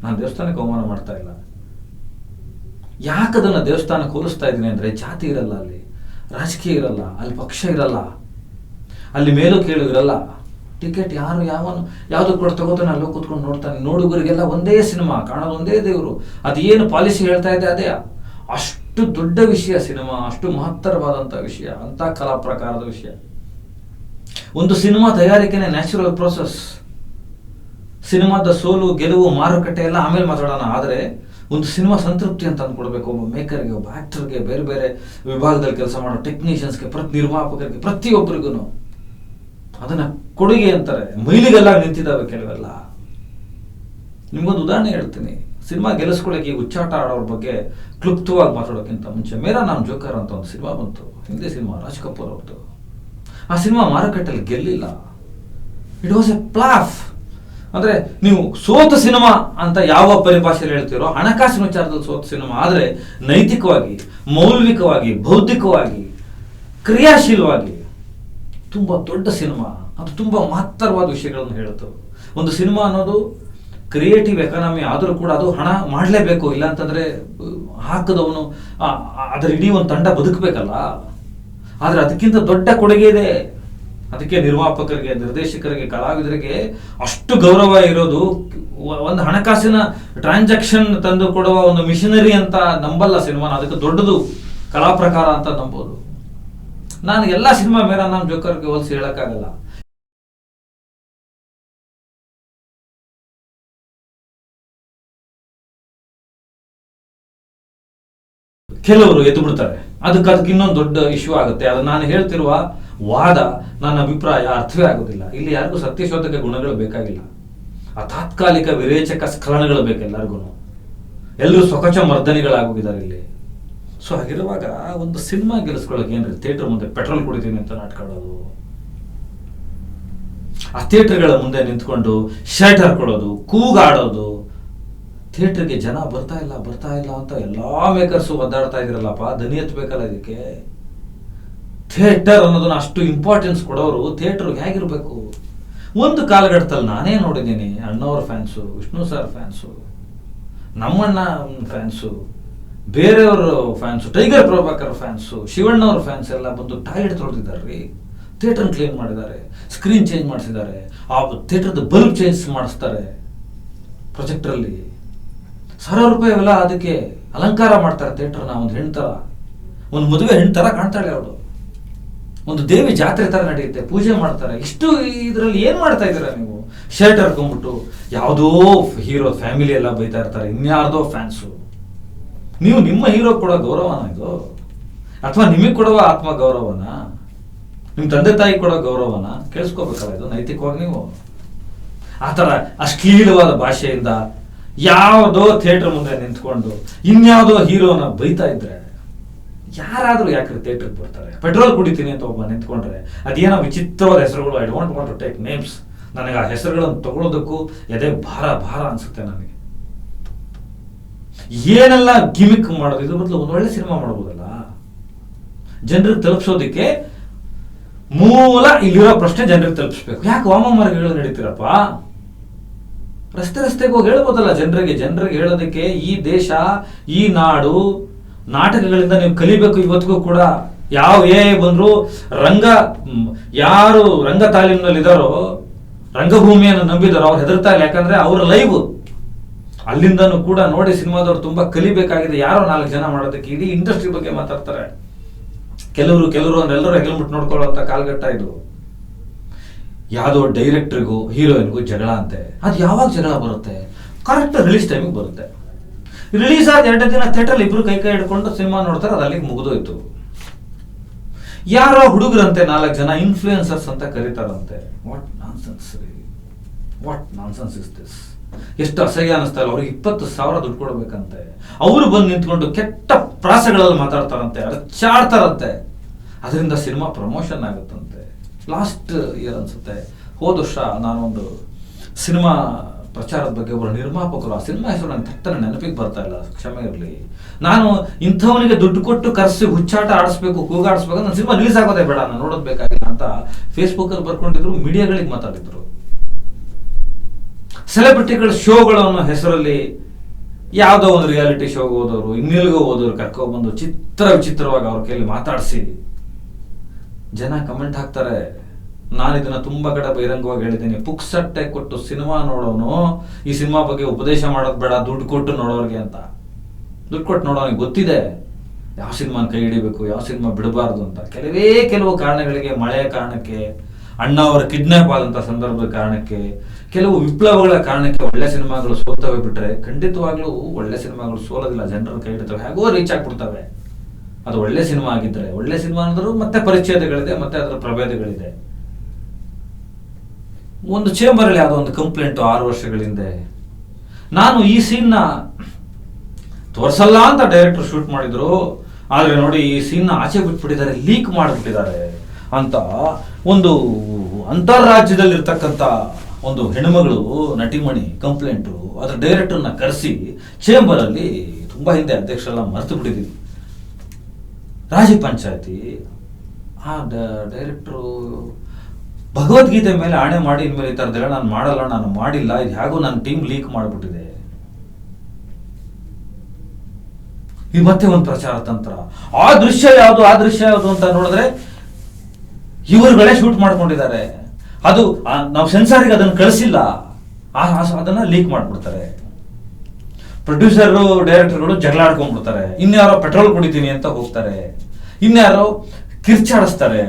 ನಾನು ದೇವಸ್ಥಾನಕ್ಕೆ ಅವಮಾನ ಮಾಡ್ತಾ ಇಲ್ಲ. ಯಾಕದನ್ನು ದೇವಸ್ಥಾನಕ್ಕೆ ಹೋಲಿಸ್ತಾ ಇದ್ದೀನಿ ಅಂದರೆ, ಜಾತಿ ಇರಲ್ಲ ಅಲ್ಲಿ, ರಾಜಕೀಯ ಇರಲ್ಲ ಅಲ್ಲಿ, ಪಕ್ಷ ಇರಲ್ಲ ಅಲ್ಲಿ, ಮೇಲು ಕೇಳು ಇರಲ್ಲ. ಟಿಕೆಟ್ ಯಾವುದು ಕೂಡ ತಗೋತಾನೆ, ಅಲ್ಲೋ ಕೂತ್ಕೊಂಡು ನೋಡ್ತಾನೆ. ನೋಡುಗರಿಗೆಲ್ಲ ಒಂದೇ ಸಿನಿಮಾ, ಕಾಣೋದು ಒಂದೇ ದೇವರು. ಅದೇನು ಪಾಲಿಸಿ ಹೇಳ್ತಾ ಇದೆ ಅದೇ. ಅಷ್ಟು ದೊಡ್ಡ ವಿಷಯ ಸಿನಿಮಾ, ಅಷ್ಟು ಮಹತ್ತರವಾದಂಥ ವಿಷಯ, ಅಂಥ ಕಲಾ ಪ್ರಕಾರದ ವಿಷಯ. ಒಂದು ಸಿನಿಮಾ ತಯಾರಿಕೆನೇ ನ್ಯಾಚುರಲ್ ಪ್ರೋಸೆಸ್. ಸಿನಿಮಾದ ಸೋಲು ಗೆಲುವು ಮಾರುಕಟ್ಟೆ ಎಲ್ಲ ಆಮೇಲೆ ಮಾತಾಡೋಣ. ಆದರೆ ಒಂದು ಸಿನಿಮಾ ಸಂತೃಪ್ತಿ ಅಂತ ಅಂದ್ಕೊಡ್ಬೇಕು. ಒಬ್ಬ ಮೇಕರ್ಗೆ, ಒಬ್ಬ ಆ್ಯಕ್ಟರ್ಗೆ, ಬೇರೆ ಬೇರೆ ವಿಭಾಗದಲ್ಲಿ ಕೆಲಸ ಮಾಡೋ ಟೆಕ್ನಿಷಿಯನ್ಸ್ಗೆ, ನಿರ್ಮಾಪಕರಿಗೆ, ಪ್ರತಿಯೊಬ್ಬರಿಗೂ ಅದನ್ನು ಕೊಡುಗೆ ಅಂತಾರೆ. ಮೈಲಿಗೆಲ್ಲ ನಿಂತಿದ್ದಾವೆ ಕೆಲವೆಲ್ಲ. ನಿಮ್ಗೊಂದು ಉದಾಹರಣೆ ಹೇಳ್ತೀನಿ. ಸಿನಿಮಾ ಗೆಲ್ಲಿಸ್ಕೊಳ್ಳೋಕೆ ಈ ಹುಚ್ಚಾಟ ಆಡೋರ ಬಗ್ಗೆ ಕ್ಲುಪ್ತವಾಗಿ ಮಾತಾಡೋಕ್ಕಿಂತ ಮುಂಚೆ ಮೇರಾ ನಾಮ್ ಜೋಕರ್ ಅಂತ ಒಂದು ಸಿನಿಮಾ ಬಂತು, ಹಿಂದಿ ಸಿನಿಮಾ, ರಾಜ್ ಕಪೂರ್ ಅವ್ರದ್ದು. ಆ ಸಿನಿಮಾ ಮಾರುಕಟ್ಟೆಯಲ್ಲಿ ಗೆಲ್ಲಿಲ್ಲ. It was a flop. ಅಂದರೆ ನೀವು ಸೋತ ಸಿನಿಮಾ ಅಂತ ಯಾವ ಪರಿಭಾಷೆಯಲ್ಲಿ ಹೇಳ್ತೀರೋ, ಹಣಕಾಸಿನ ವಿಚಾರದಲ್ಲಿ ಸೋತ ಸಿನಿಮಾ. ಆದರೆ ನೈತಿಕವಾಗಿ, ಮೌಲ್ವಿಕವಾಗಿ, ಬೌದ್ಧಿಕವಾಗಿ, ಕ್ರಿಯಾಶೀಲವಾಗಿ ತುಂಬ ದೊಡ್ಡ ಸಿನಿಮಾ. ಅದು ತುಂಬ ಮಹತ್ತರವಾದ ವಿಷಯಗಳನ್ನು ಹೇಳುತ್ತೆ. ಒಂದು ಸಿನಿಮಾ ಅನ್ನೋದು ಕ್ರಿಯೇಟಿವ್ ಎಕಾನಮಿ ಆದರೂ ಕೂಡ ಅದು ಹಣ ಮಾಡಲೇಬೇಕು. ಇಲ್ಲ ಅಂತಂದರೆ ಹಾಕಿದವನು ಅದರ ಇಡೀ ಒಂದು ತಂಡ ಬದುಕಬೇಕಲ್ಲ. ಆದರೆ ಅದಕ್ಕಿಂತ ದೊಡ್ಡ ಕೊಡುಗೆ ಇದೆ. ಅದಕ್ಕೆ ನಿರ್ಮಾಪಕರಿಗೆ, ನಿರ್ದೇಶಕರಿಗೆ, ಕಲಾವಿದರಿಗೆ ಅಷ್ಟು ಗೌರವ ಇರೋದು. ಒಂದು ಹಣಕಾಸಿನ ಟ್ರಾನ್ಸಾಕ್ಷನ್ ತಂದು ಕೊಡುವ ಒಂದು ಮಿಷನರಿ ಅಂತ ನಂಬಲ್ಲ ಸಿನಿಮಾನ. ಅದಕ್ಕೆ ದೊಡ್ಡದು ಕಲಾ ಪ್ರಕಾರ ಅಂತ ನಂಬೋದು. ನಾನು ಎಲ್ಲ ಸಿನಿಮಾ ಮೇರಾ ನಾಮ್ ಜೋಕರ್ಗೆ ಹೋಲಿಸಿ ಹೇಳೋಕ್ಕಾಗಲ್ಲ. ಕೆಲವರು ಎದ್ದು ಬಿಡ್ತಾರೆ. ಅದಕ್ಕೆ ಇನ್ನೊಂದು ದೊಡ್ಡ ಇಶ್ಯೂ ಆಗುತ್ತೆ. ಅದು ನಾನು ಹೇಳ್ತಿರುವ ವಾದ, ನನ್ನ ಅಭಿಪ್ರಾಯ ಅರ್ಥವೇ ಆಗೋದಿಲ್ಲ. ಇಲ್ಲಿ ಯಾರಿಗೂ ಸತ್ಯಶೋಧಕ ಗುಣಗಳು ಬೇಕಾಗಿಲ್ಲ. ಆ ತಾತ್ಕಾಲಿಕ ವಿರೇಚಕ ಸ್ಖಲನಗಳು ಬೇಕು ಎಲ್ಲರಿಗೂ. ಎಲ್ಲರೂ ಸ್ವಕಚ ಮರ್ದನಿಗಳಾಗೋಗಿದ್ದಾರೆ ಇಲ್ಲಿ. ಸೊ ಹಾಗಿರುವಾಗ ಒಂದು ಸಿನಿಮಾ ಗೆಲ್ಲಿಸ್ಕೊಳ್ಳೋಕೆ ಏನ್ರಿ, ಥಿಯೇಟರ್ ಮುಂದೆ ಪೆಟ್ರೋಲ್ ಕುಡಿತೀನಿ ಅಂತ ನಾಟ್ಕೊಳ್ಳೋದು, ಆ ಥಿಯೇಟರ್ಗಳ ಮುಂದೆ ನಿಂತ್ಕೊಂಡು ಶರ್ಟ್ ಹಾಕೊಳ್ಳೋದು, ಕೂಗಾಡೋದು, ಥಿಯೇಟರ್ಗೆ ಜನ ಬರ್ತಾ ಇಲ್ಲ ಅಂತ ಎಲ್ಲಾ ಮೇಕರ್ಸು ಒದ್ದಾಡ್ತಾ ಇದ್ರಲ್ಲಪ್ಪ. ದನಿ ಎತ್ತಬೇಕಲ್ಲ ಇದಕ್ಕೆ. ಥಿಯೇಟರ್ ಅನ್ನೋದನ್ನ ಅಷ್ಟು ಇಂಪಾರ್ಟೆನ್ಸ್ ಕೊಡೋರು ಥಿಯೇಟರ್ಗೆ ಹೇಗಿರ್ಬೇಕು? ಒಂದು ಕಾಲಘಟ್ಟದಲ್ಲಿ ನಾನೇ ನೋಡಿದ್ದೀನಿ, ಅಣ್ಣವ್ರ ಫ್ಯಾನ್ಸು, ವಿಷ್ಣು ಸರ್ ಫ್ಯಾನ್ಸು, ನಮ್ಮಣ್ಣ ಫ್ಯಾನ್ಸು, ಬೇರೆಯವರು ಫ್ಯಾನ್ಸು, ಟೈಗರ್ ಪ್ರಭಾಕರ್ ಫ್ಯಾನ್ಸು, ಶಿವಣ್ಣವ್ರ ಫ್ಯಾನ್ಸ್ ಎಲ್ಲ ಬಂದು ಟಾಯ್ಲೆಟ್ ತೊಳೆದಿದ್ದಾರೆ ರೀ. ಥಿಯೇಟರ್ ಕ್ಲೀನ್ ಮಾಡಿದ್ದಾರೆ, ಸ್ಕ್ರೀನ್ ಚೇಂಜ್ ಮಾಡಿಸಿದ್ದಾರೆ, ಆ ಥಿಯೇಟರ್ದು ಬಲ್ಬ್ ಚೇಂಜ್ ಮಾಡಿಸ್ತಾರೆ, ಪ್ರೊಜೆಕ್ಟ್ರಲ್ಲಿ ₹1,000 ಅವೆಲ್ಲ ಅದಕ್ಕೆ ಅಲಂಕಾರ ಮಾಡ್ತಾರೆ ಥಿಯೇಟರ್ನ. ಒಂದು ಹೆಣ್ತರ, ಒಂದು ಮದುವೆ ಹೆಣ್ತರ ಕಾಣ್ತಾಳೆ ಅವಳು. ಒಂದು ದೇವಿ ಜಾತ್ರೆ ತರ ನಡೆಯುತ್ತೆ, ಪೂಜೆ ಮಾಡ್ತಾರೆ. ಇಷ್ಟು ಇದರಲ್ಲಿ ಏನ್ ಮಾಡ್ತಾ ಇದ್ದೀರಾ ನೀವು? ಶರ್ಟ್ ಹರ್ಕೊಂಡ್ಬಿಟ್ಟು ಯಾವುದೋ ಹೀರೋ ಫ್ಯಾಮಿಲಿ ಎಲ್ಲ ಬೈತಾ ಇರ್ತಾರೆ, ಇನ್ಯಾರ್ದೋ ಫ್ಯಾನ್ಸು. ನೀವು ನಿಮ್ಮ ಹೀರೋ ಕೊಡೋ ಗೌರವನ ಇದು? ಅಥವಾ ನಿಮಗೆ ಕೊಡುವ ಆತ್ಮ ಗೌರವನ, ನಿಮ್ಮ ತಂದೆ ತಾಯಿ ಕೊಡೋ ಗೌರವನ? ಕೇಳಿಸ್ಕೋಬೇಕಲ್ಲ ಇದು ನೈತಿಕವಾಗಿ. ನೀವು ಆ ಥರ ಅಶ್ಲೀಲವಾದ ಭಾಷೆಯಿಂದ ಯಾವುದೋ ಥಿಯೇಟರ್ ಮುಂದೆ ನಿಂತ್ಕೊಂಡು ಇನ್ಯಾವುದೋ ಹೀರೋನ ಬೈತಾ ಇದ್ರೆ ಯಾರಾದರೂ ಯಾಕೆ ಥಿಯೇಟರ್ಗೆ ಬರ್ತಾರೆ? ಪೆಟ್ರೋಲ್ ಕುಡಿತೀನಿ ಅಂತ ಒಬ್ಬ ನಿಂತ್ಕೊಂಡ್ರೆ ಅದೇನೋ ವಿಚಿತ್ರವಾದ ಹೆಸರುಗಳು. I don't want to take names. ನನಗೆ ಆ ಹೆಸರುಗಳನ್ನು ತಗೊಳ್ಳೋದಕ್ಕೂ ಎದೆ ಭಾರ ಅನ್ಸುತ್ತೆ ನನಗೆ. ಏನೆಲ್ಲ ಗಿಮಿಕ್ ಮಾಡೋದು, ಇದ್ರ ಬದಲು ಒಂದು ಒಳ್ಳೆ ಸಿನಿಮಾ ಮಾಡ್ಬೋದಲ್ಲ ಜನರಿಗೆ ತಲುಪಿಸೋದಕ್ಕೆ. ಮೂಲ ಇಲ್ಲಿರೋ ಪ್ರಶ್ನೆ ಜನರಿಗೆ ತಲುಪಿಸ್ಬೇಕು. ಯಾಕೆ ವಾಮಮಾರ್ಗಗಳು ನಡೀತೀರಪ್ಪ? ರಸ್ತೆಗೆ ಹೋಗಿ ಹೇಳ್ಬೋದಲ್ಲ ಜನರಿಗೆ ಹೇಳೋದಕ್ಕೆ. ಈ ದೇಶ, ಈ ನಾಡು ನಾಟಕಗಳಿಂದ ನೀವು ಕಲಿಬೇಕು. ಇವತ್ತಿಗೂ ಕೂಡ ಯಾವ ಬಂದ್ರು ಯಾರು ರಂಗ ತಾಲೀಮಿನಲ್ಲಿ ಇದಾರೋ, ರಂಗಭೂಮಿಯನ್ನು ನಂಬಿದಾರೋ ಅವ್ರು ಹೆದರ್ತಾ ಇಲ್ಲ. ಯಾಕಂದ್ರೆ ಅವ್ರ ಲೈವ್ ಅಲ್ಲಿಂದನೂ ಕೂಡ ನೋಡಿ ಸಿನಿಮಾದವ್ರು ತುಂಬಾ ಕಲಿಬೇಕಾಗಿದೆ. ಯಾರೋ 4 ಜನ ಮಾಡೋದಕ್ಕೆ ಇಡೀ ಇಂಡಸ್ಟ್ರಿ ಬಗ್ಗೆ ಮಾತಾಡ್ತಾರೆ. ಕೆಲವರು ಎಲ್ಲರೂ ಹೆಗಲ್ಬಿಟ್ಟು ನೋಡ್ಕೊಳ್ಳುವಂತ ಕಾಲಘಟ್ಟ ಇದು. ಯಾವುದೋ ಡೈರೆಕ್ಟರ್ಗೂ ಹೀರೋಯಿನ್ಗೂ ಜಗಳ ಅಂತೆ. ಅದು ಯಾವಾಗ ಜಗಳ ಬರುತ್ತೆ? ಕರೆಕ್ಟ್ ರಿಲೀಸ್ ಟೈಮಿಗೆ ಬರುತ್ತೆ. ರಿಲೀಸ್ ಆದ 2 ದಿನ ಥಿಯೇಟರ್ ಇಬ್ರು ಕೈ ಹಿಡ್ಕೊಂಡು ಸಿನಿಮಾ ನೋಡ್ತಾರೆ, ಅದು ಅಲ್ಲಿಗೆ ಮುಗಿದೋಯ್ತು. ಯಾರೋ ಹುಡುಗರಂತೆ 4 ಜನ ಇನ್ಫ್ಲೂಯೆನ್ಸರ್ಸ್ ಅಂತ ಕರೀತಾರಂತೆ. What nonsense is this? ಎಷ್ಟು ಅಸಹ್ಯ ಅನಿಸ್ತಾ ಇಲ್ಲ. ಅವ್ರಿಗೆ 20,000 ದುಡ್ಡು ಕೊಡ್ಬೇಕಂತೆ. ಅವರು ಬಂದು ನಿಂತ್ಕೊಂಡು ಕೆಟ್ಟ ಪ್ರಾಸಗಳಲ್ಲಿ ಮಾತಾಡ್ತಾರಂತೆ, ಅರ್ಚಾಡ್ತಾರಂತೆ. ಅದರಿಂದ ಸಿನಿಮಾ ಪ್ರಮೋಷನ್ ಆಗುತ್ತಂತೆ. ಲಾಸ್ಟ್ ಇಯರ್ ಅನ್ಸುತ್ತೆ, ಹೋದ ವರ್ಷ ನಾನೊಂದು ಸಿನಿಮಾ ಪ್ರಚಾರದ ಬಗ್ಗೆ ಒಬ್ಬರು ನಿರ್ಮಾಪಕರು, ಆ ಸಿನಿಮಾ ಹೆಸರು ನನಗೆ ತಟ್ಟನೆ ನೆನಪಿಗೆ ಬರ್ತಾ ಇಲ್ಲ, ಕ್ಷಮೆ ಇರಲಿ. ನಾನು ಇಂಥವನಿಗೆ ದುಡ್ಡು ಕೊಟ್ಟು ಕರೆಸಿ ಹುಚ್ಚಾಟ ಆಡಿಸ್ಬೇಕು, ಕೂಗಾಡಿಸ್ಬೇಕು, ನನ್ನ ಸಿನಿಮಾ ರಿಲೀಸ್ ಆಗೋದೇ ಬೇಡ, ನಾನು ನೋಡೋದು ಬೇಕಾಗಿಲ್ಲ ಅಂತ ಫೇಸ್ಬುಕ್ಕಲ್ಲಿ ಬರ್ಕೊಂಡಿದ್ರು, ಮೀಡಿಯಾಗಳಿಗೆ ಮಾತಾಡಿದ್ರು. ಸೆಲೆಬ್ರಿಟಿಗಳ ಶೋಗಳನ್ನು ಹೆಸರಲ್ಲಿ ಯಾವುದೋ ಒಂದು ರಿಯಾಲಿಟಿ ಶೋಗೆ ಹೋದವರು, ಇನ್ನೆಲ್ಗೋ ಹೋದವರು ಕರ್ಕೊಬಂದು ವಿಚಿತ್ರವಾಗಿ ಅವ್ರ ಕೈಯಲ್ಲಿ ಮಾತಾಡಿಸಿ ಜನ ಕಮೆಂಟ್ ಹಾಕ್ತಾರೆ. ನಾನು ಇದನ್ನ ತುಂಬಾ ಕಡೆ ಬಹಿರಂಗವಾಗಿ ಹೇಳಿದ್ದೀನಿ, ಪುಕ್ಸಟ್ಟೆ ಕೊಟ್ಟು ಸಿನಿಮಾ ನೋಡೋನು ಈ ಸಿನಿಮಾ ಬಗ್ಗೆ ಉಪದೇಶ ಮಾಡೋದು ಬೇಡ, ದುಡ್ಡು ಕೊಟ್ಟು ನೋಡೋರಿಗೆ ಅಂತ. ದುಡ್ಡು ಕೊಟ್ಟು ನೋಡೋನಿಗೆ ಗೊತ್ತಿದೆ ಯಾವ ಸಿನಿಮಾನ ಕೈ ಹಿಡಿಬೇಕು, ಯಾವ ಸಿನಿಮಾ ಬಿಡಬಾರ್ದು ಅಂತ. ಕೆಲವು ಕಾರಣಗಳಿಗೆ, ಮಳೆಯ ಕಾರಣಕ್ಕೆ, ಅಣ್ಣ ಅವರ ಕಿಡ್ನಾಪ್ ಆದಂಥ ಸಂದರ್ಭದ ಕಾರಣಕ್ಕೆ, ಕೆಲವು ವಿಪ್ಲವಗಳ ಕಾರಣಕ್ಕೆ ಒಳ್ಳೆ ಸಿನಿಮಾಗಳು ಸೋತವೆ ಬಿಟ್ರೆ ಖಂಡಿತವಾಗ್ಲೂ ಒಳ್ಳೆ ಸಿನಿಮಾಗಳು ಸೋಲೋದಿಲ್ಲ, ಜನರ ಕೈ ಹಿಡಿತವೆ, ಹೇಗೋ ರೀಚ್ ಆಗ್ಬಿಡ್ತವೆ. ಅದು ಒಳ್ಳೆ ಸಿನಿಮಾ ಆಗಿದ್ರೆ, ಒಳ್ಳೆ ಸಿನಿಮಾ ಅಂದ್ರೂ ಮತ್ತೆ ಪರಿಚ್ಛೇದಗಳಿದೆ, ಮತ್ತೆ ಅದರ ಪ್ರಭೇದಗಳಿದೆ. ಒಂದು ಚೇಂಬರಲ್ಲಿ ಯಾವುದೋ ಒಂದು ಕಂಪ್ಲೇಂಟು 6 ವರ್ಷಗಳ ಹಿಂದೆ, ನಾನು ಈ ಸೀನ್ನ ತೋರಿಸಲ್ಲ ಅಂತ ಡೈರೆಕ್ಟರ್ ಶೂಟ್ ಮಾಡಿದ್ರು, ಆದ್ರೆ ನೋಡಿ ಈ ಸೀನ್ನ ಆಚೆ ಬಿಟ್ಬಿಟ್ಟಿದ್ದಾರೆ, ಲೀಕ್ ಮಾಡಿಬಿಟ್ಟಿದ್ದಾರೆ ಅಂತ ಒಂದು ಅಂತಾರಾಜ್ಯದಲ್ಲಿರ್ತಕ್ಕಂಥ ಒಂದು ಹೆಣ್ಮಗಳು ನಟಿಮಣಿ ಕಂಪ್ಲೇಂಟು, ಅದ್ರ ಡೈರೆಕ್ಟರ್ನ ಕರೆಸಿ ಚೇಂಬರಲ್ಲಿ ತುಂಬಾ ಹಿಂದೆ, ಅಧ್ಯಕ್ಷರೆಲ್ಲ ಮರೆತು ಬಿಟ್ಟಿದ್ದೀವಿ, ರಾಜಿ ಪಂಚಾಯತಿ. ಆ ಡೈರೆಕ್ಟ್ರು ಭಗವದ್ಗೀತೆ ಮೇಲೆ ಆಣೆ ಮಾಡಿ ಇನ್ಮೇಲೆ ಈ ಥರದ್ದೆಲ್ಲ ನಾನು ಮಾಡಲ್ಲ, ನಾನು ಮಾಡಿಲ್ಲ, ಇದು ಹೇಗೋ ನನ್ನ ಟೀಮ್ ಲೀಕ್ ಮಾಡಿಬಿಟ್ಟಿದೆ. ಇದು ಮತ್ತೆ ಒಂದು ಪ್ರಚಾರ ತಂತ್ರ. ಆ ದೃಶ್ಯ ಯಾವುದು ಅಂತ ನೋಡಿದ್ರೆ ಇವರುಗಳೇ ಶೂಟ್ ಮಾಡ್ಕೊಂಡಿದ್ದಾರೆ. ಅದು ನಾವು ಸೆನ್ಸಾರಿಗೆ ಅದನ್ನು ಕಳಿಸಿಲ್ಲ, ಅದನ್ನ ಲೀಕ್ ಮಾಡ್ಬಿಡ್ತಾರೆ. ಪ್ರೊಡ್ಯೂಸರು ಡೈರೆಕ್ಟರ್ಗಳು ಜಗಳ ಆಡ್ಕೊಂಡ್ಬಿಡ್ತಾರೆ, ಇನ್ಯಾರೋ ಪೆಟ್ರೋಲ್ ಕುಡಿತೀನಿ ಅಂತ ಹೋಗ್ತಾರೆ, ಇನ್ಯಾರೋ ಕಿರ್ಚಾಡಿಸ್ತಾರೆ.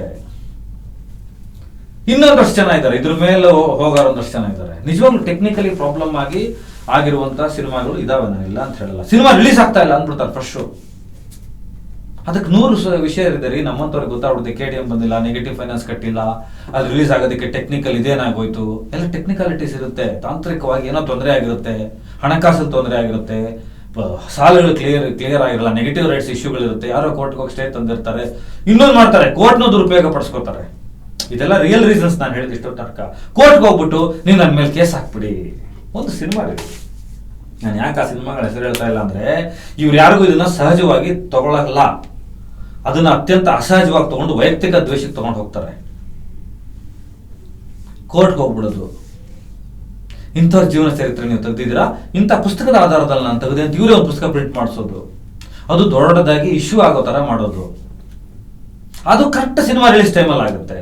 ಇನ್ನೊಂದಷ್ಟು ಜನ ಇದ್ದಾರೆ, ಇದ್ರ ಮೇಲೆ ಹೋಗಾರ ಒಂದಷ್ಟು ಜನ ಇದ್ದಾರೆ. ನಿಜವಾಗ್ಲೂ ಟೆಕ್ನಿಕಲಿ ಪ್ರಾಬ್ಲಮ್ ಆಗಿರುವಂತ ಸಿನಿಮಾಗಳು ಇದಾವೆ, ನಾನು ಇಲ್ಲ ಅಂತ ಹೇಳಲ್ಲ. ಸಿನಿಮಾ ರಿಲೀಸ್ ಆಗ್ತಾ ಇಲ್ಲ ಅಂದ್ಬಿಡ್ತಾರೆ ಫಸ್ಟ್ ಶೋ. ಅದಕ್ಕೆ 100 ವಿಷಯ ಇದೆ ರೀ, ನಮ್ಮಂತವ್ರಿಗೆ ಗೊತ್ತಾಗ್ಬಿಡುತ್ತೆ. KDM ಬಂದಿಲ್ಲ, ನೆಗೆಟಿವ್ ಫೈನಾನ್ಸ್ ಕಟ್ಟಿಲ್ಲ, ಅದು ರಿಲೀಸ್ ಆಗೋದಕ್ಕೆ ಟೆಕ್ನಿಕಲ್ ಇದೇನಾಗೋಯ್ತು, ಎಲ್ಲ ಟೆಕ್ನಿಕಾಲಿಟೀಸ್ ಇರುತ್ತೆ. ತಾಂತ್ರಿಕವಾಗಿ ಏನೋ ತೊಂದರೆ ಆಗಿರುತ್ತೆ, ಹಣಕಾಸು ತೊಂದರೆ ಆಗಿರುತ್ತೆ, ಸಾಲಗಳು ಕ್ಲಿಯರ್ ಆಗಿರಲ್ಲ, ನೆಗೆಟಿವ್ ರೈಟ್ಸ್ ಇಶ್ಯೂಗಳಿರುತ್ತೆ, ಯಾರೋ ಕೋರ್ಟ್ಗೆ ಹೋಗಿ ಸ್ಟೇ ತಂದಿರ್ತಾರೆ, ಇನ್ನೊಂದು ಮಾಡ್ತಾರೆ, ಕೋರ್ಟ್ನ ದುರುಪಯೋಗ ಪಡಿಸ್ಕೋತಾರೆ. ಇದೆಲ್ಲ ರಿಯಲ್ ರೀಸನ್ಸ್ ನಾನು ಹೇಳಿದ ಇಷ್ಟೋ ತನಕ. ಕೋರ್ಟ್ಗೆ ಹೋಗ್ಬಿಟ್ಟು ನೀವು ನನ್ನ ಮೇಲೆ ಕೇಸ್ ಹಾಕ್ಬಿಡಿ. ಒಂದು ಸಿನಿಮಾ ರೀ, ನಾನು ಯಾಕೆ ಆ ಸಿನಿಮಾಗಳ ಹೆಸರು ಹೇಳ್ತಾ ಇಲ್ಲ ಅಂದ್ರೆ, ಇವ್ರು ಯಾರಿಗೂ ಇದನ್ನ ಸಹಜವಾಗಿ ತಗೊಳ್ಳಲ್ಲ, ಅದನ್ನ ಅತ್ಯಂತ ಅಸಹಜವಾಗಿ ತಗೊಂಡು ವೈಯಕ್ತಿಕ ದ್ವೇಷಕ್ಕೆ ತಗೊಂಡು ಹೋಗ್ತಾರೆ. ಕೋರ್ಟ್ಗೆ ಹೋಗ್ಬಿಡೋದು, ಇಂಥವ್ರ ಜೀವನ ಚರಿತ್ರೆ ನೀವು ತೆಗೆದಿದ್ದೀರಾ, ಇಂಥ ಪುಸ್ತಕದ ಆಧಾರದಲ್ಲಿ ನಾನು ತೆಗೆದೆ ಅಂತ ಇವರೇ ಒಂದು ಪುಸ್ತಕ ಪ್ರಿಂಟ್ ಮಾಡಿಸೋದು, ಅದು ದೊಡ್ಡದಾಗಿ ಇಶ್ಯೂ ಆಗೋ ತರ ಮಾಡೋದು. ಅದು ಕರೆಕ್ಟ್ ಸಿನಿಮಾ ರಿಲೀಸ್ ಟೈಮಲ್ಲಿ ಆಗುತ್ತೆ.